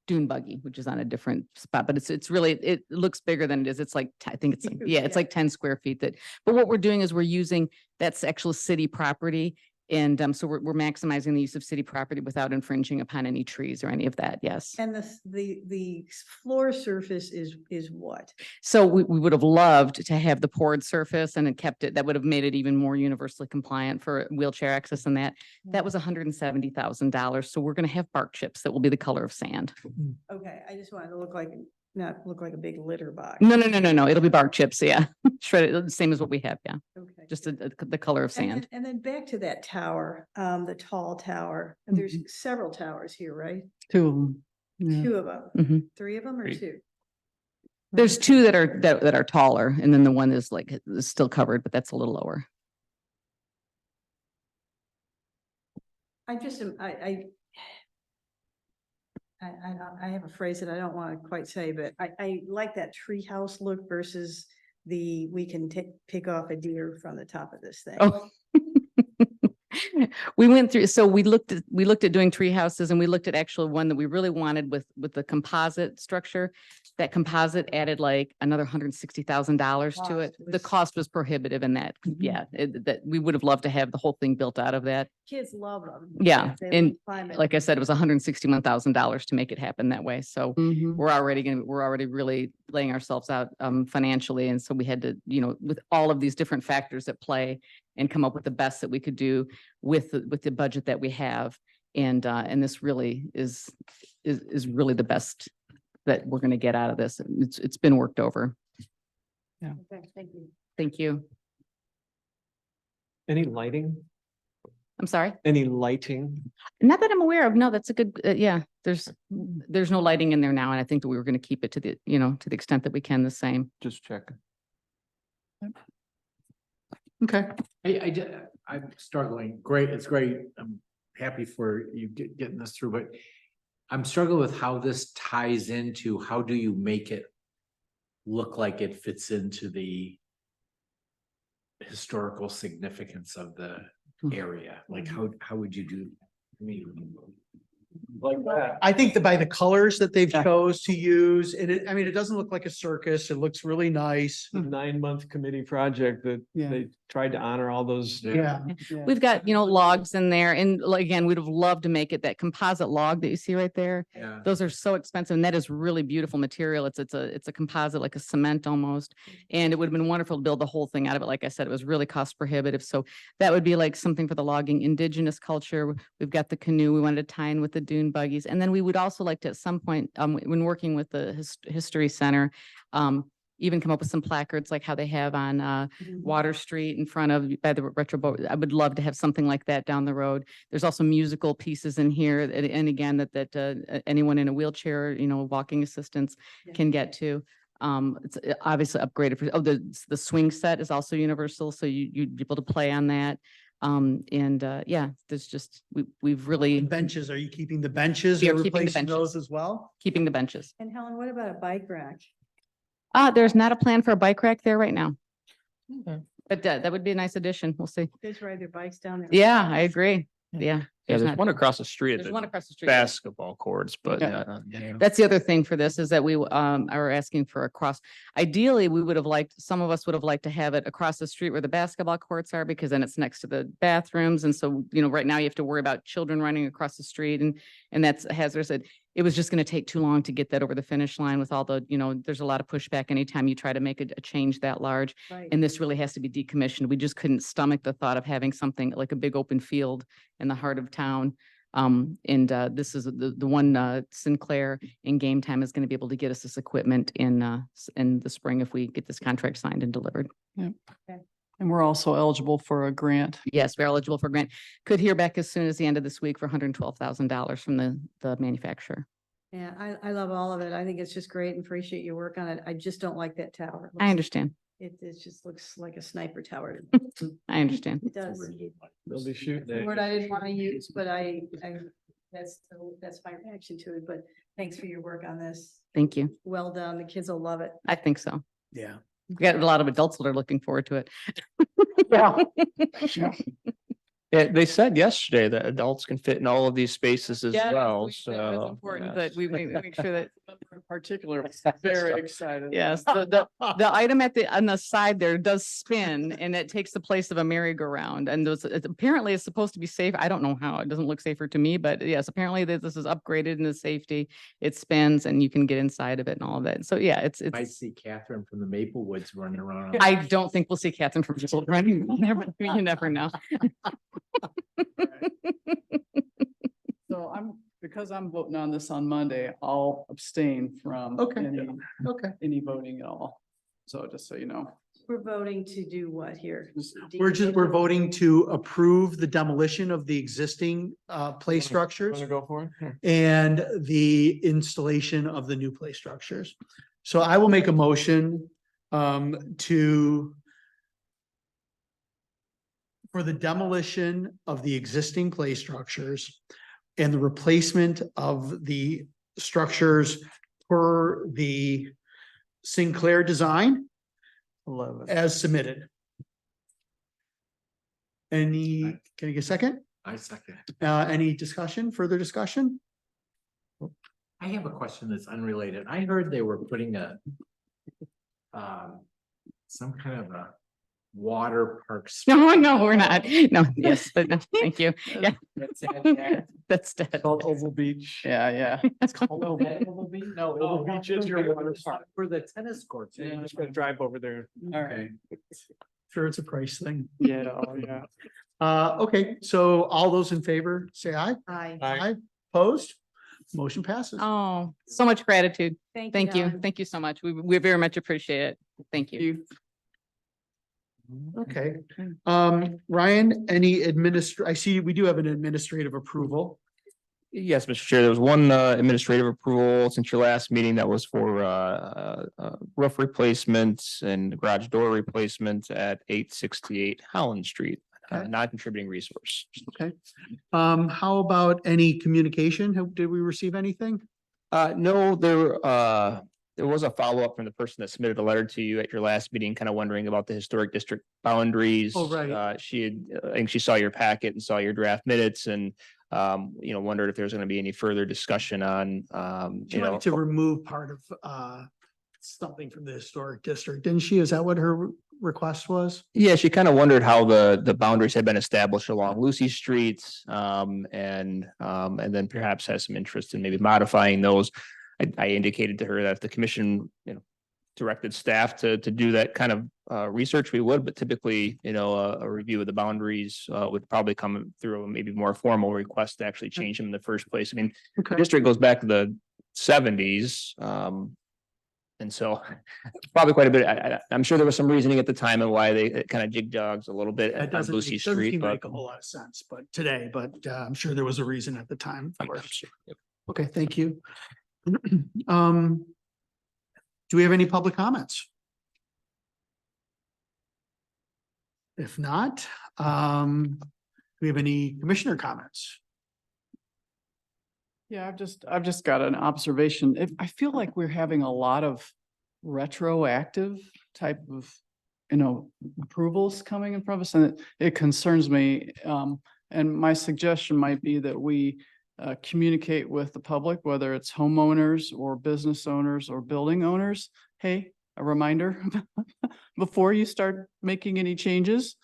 dune buggy, which is on a different spot, but it's really, it looks bigger than it is. It's like, I think it's,
Huge,
it's
yeah.
like 10 square feet but what we're doing is we're using, that's actual city property, And so we're maximizing the use of city property without infringing upon any trees or any of that, yes.
And the floor surface is what?
So we would have loved to have the poured surface and it kept it, that would have made it even more universally compliant for wheelchair access and that. That was $170,000. So we're going to have bark chips that will be the color of sand.
Okay, I just wanted to not look like a big litter box.
No. It'll be bark chips, yeah. Shredded, the same as what we have, yeah.
Okay.
Just the color of sand.
And then back to that tower, the tall tower, and there's several towers here, right?
2 of them. Yeah.
2 of them,
Mhm.
3 of them or
Three.
2?
There's 2 that are taller and then the one is like is still covered, but that's a little lower.
I have a phrase that I don't want to quite say, but I like that treehouse look versus we can pick off a deer from the top of this thing.
Oh. We went through, so we looked at doing tree houses and we looked at actually one that we really wanted with the composite structure. That composite added like another $160,000 to
Cost
it. The
was-
cost was prohibitive in that, yeah, that we would have loved to have the whole thing built out of that.
Kids love them.
Yeah,
They
and
love climbing.
like I said, it was $161,000 to make it happen that way. So we're already really laying ourselves out financially. And so we had to, with all of these different factors at play and come up with the best that we could do with the budget that we have. And this really is really the best that we're going to get out of this. It's been worked over.
Okay, thank you.
Thank you.
Any lighting?
I'm sorry.
Any lighting?
Not that I'm aware of. No, that's a good, yeah, there's no lighting in there now. And I think that we were going to keep it to the extent that we can the same.
Just checking.
Okay.
I'm struggling. Great, it's great. I'm happy for you getting this through, but I'm struggling with how this ties into, how do you make it look like it fits into the historical significance of the area? Like, how would you do? I mean, like that.
I think that by the colors that they've chose to use, it doesn't look like a circus. It looks really nice.
9-month committee project that
Yeah.
they tried to honor all those.
Yeah.
We've got, logs in there and again, we'd have loved to make it that composite log that you see right there.
Yeah.
Those are so expensive and that is really beautiful material. It's a composite, like a cement almost. And it would have been wonderful to build the whole thing out of it. Like I said, it was really cost prohibitive. So that would be like something for the logging, indigenous culture. We've got the canoe. We wanted to tie in with the dune buggies. And then we would also like to at some point, when working with the History Center, even come up with some placards like how they have on Water Street in front of by the retro boat. I would love to have something like that down the road. There's also musical pieces in here. And again, that anyone in a wheelchair, walking assistance can get to. It's obviously upgraded for, the swing set is also universal. So you'd be able to play on that. There's just, we've really
Benches, are you keeping the benches
We
or
are keeping the
replacing those
benches.
as well?
keeping the benches.
And Helen, what about a bike rack?
There's not a plan for a bike rack there right now. But that would be a nice addition. We'll see.
Kids ride their bikes down there.
Yeah, I agree. Yeah.
Yeah, there's
not-
one across the street at
There's
the
one across the street.
basketball courts, but
Yeah. That's the other thing for this is that we are asking for a cross. Ideally, some of us would have liked to have it across the street where the basketball courts are because then it's next to the bathrooms. And so, right now you have to worry about children running across the street and that's hazardous. It was just going to take too long to get that over the finish line with all the, there's a lot of pushback anytime you try to make a change that large.
Right.
And this really has to be decommissioned. We just couldn't stomach the thought of having something like a big open field in the heart of town. This is the one Sinclair in Game Time is going to be able to get us this equipment in the spring if we get this contract signed and delivered.
And we're also eligible for a grant.
Yes, we're eligible for grant. Could hear back as soon as the end of this week for $112,000 from the manufacturer.
Yeah, I love all of it. I think it's just great and appreciate your work on it. I just don't like that tower.
I understand.
It just looks like a sniper tower.
I understand.
It does.
They'll be shooting
The
at
word I didn't want to use, but that's my reaction to it. But thanks for your work on this.
Thank you.
Well done. The kids will love it.
I think so.
Yeah.
We've got a lot of adults that are looking forward to it.
Yeah, they said yesterday that adults can fit in all of these spaces as
Yeah,
well,
It's
so.
important
yes.
that we make sure that
Particularly very excited.
Yes, the item on the side there does spin and it takes the place of a merry-go-round. And those, apparently it's supposed to be safe. I don't know how. It doesn't look safer to me, but yes, apparently this is upgraded in the safety. It spins and you can get inside of it and all of that. So yeah,
Might
it's,
see Catherine from the Maple Woods running around.
I don't think we'll see Catherine from Bristol running. You never know.
So because I'm voting on this on Monday, I'll abstain from
Okay. Okay.
any voting at all. So just so you know.
We're voting to do what here?
We're voting to approve the demolition of the existing play structures
Wanna go for it? Here.
and the installation of the new play structures. So I will make a motion for the demolition of the existing play structures and the replacement of the structures per the Sinclair design as submitted. Can I get a second?
I second.
Any discussion, further discussion?
I have a question that's unrelated. I heard they were putting some kind of a water park.
No, we're not. No, yes, but no, thank you. Yeah,
That's it.
that's dead.
Called Oval Beach.
Yeah, yeah.
That's called
No,
Oval Beach is your water park.
For the tennis courts.
Yeah, just gonna drive over there.
Okay. Sure, it's a price thing.
Yeah, oh, yeah.
Okay, so all those in favor, say aye.
Aye.
Aye. Opposed? Motion passes.
Oh, so much gratitude. Thank you.
Helen.
Thank you so much. We very much appreciate it. Thank you.
Okay, Ryan, I see we do have an administrative approval.
Yes, Mr. Chair, there was one administrative approval since your last meeting that was for roof replacements and garage door replacements at 868 Holland Street,
Okay.
non-contributing resource.
Okay. How about any communication? Did we receive anything?
No, there was a follow-up from the person that submitted a letter to you at your last meeting, kind of wondering about the historic district boundaries.
Oh, right.
She had, I think she saw your packet and saw your draft minutes and wondered if there's going to be any further discussion on,
She wanted to remove part of something from the historic district, didn't she? Is that what her request was?
Yeah, she kind of wondered how the boundaries had been established along Lucy Street. And then perhaps has some interest in maybe modifying those. I indicated to her that if the commission, directed staff to do that kind of research, we would, but typically, a review of the boundaries would probably come through a maybe more formal request to actually change them in the first place. I mean, the
Okay.
district goes back to the 70s. And so probably quite a bit. I'm sure there was some reasoning at the time and why they kind of jig jogs a little bit
That
on
doesn't
Lucy
seem
Street,
to
but
make a whole lot of sense, but today, I'm sure there was a reason at the time. Of course. Okay, thank you. Do we have any public comments? If not, do we have any commissioner comments?
Yeah, I've just got an observation. I feel like we're having a lot of retroactive type of, approvals coming in front of us, and it concerns me. And my suggestion might be that we communicate with the public, whether it's homeowners or business owners or building owners. Hey, a reminder before you start making any changes.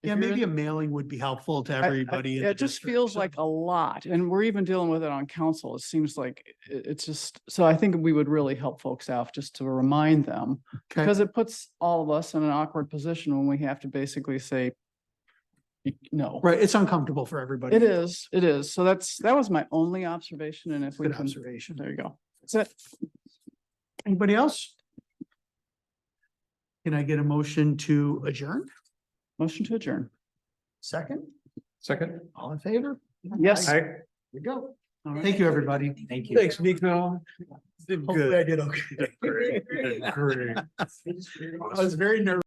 If
Yeah,
you're
maybe
in-
a mailing would be helpful to everybody. in
It
the
just
district,
feels
so-
like a lot, and we're even dealing with it on council. It seems like it's just, so I think we would really help folks out just to remind them.
Okay.
Because it puts all of us in an awkward position when we have to basically say, no.
Right, it's uncomfortable for everybody.
It is. So that was my only observation, and if we
Good
can,
observation.
there you go. That's it.
Anybody else? Can I get a motion to adjourn?
Motion to adjourn.
Second,
Second.
all in favor?
Yes.
Here we go. Thank you, everybody.
Thank you.
Thanks, Nico. Did
Hopefully I did okay.
Great.
I was very nervous.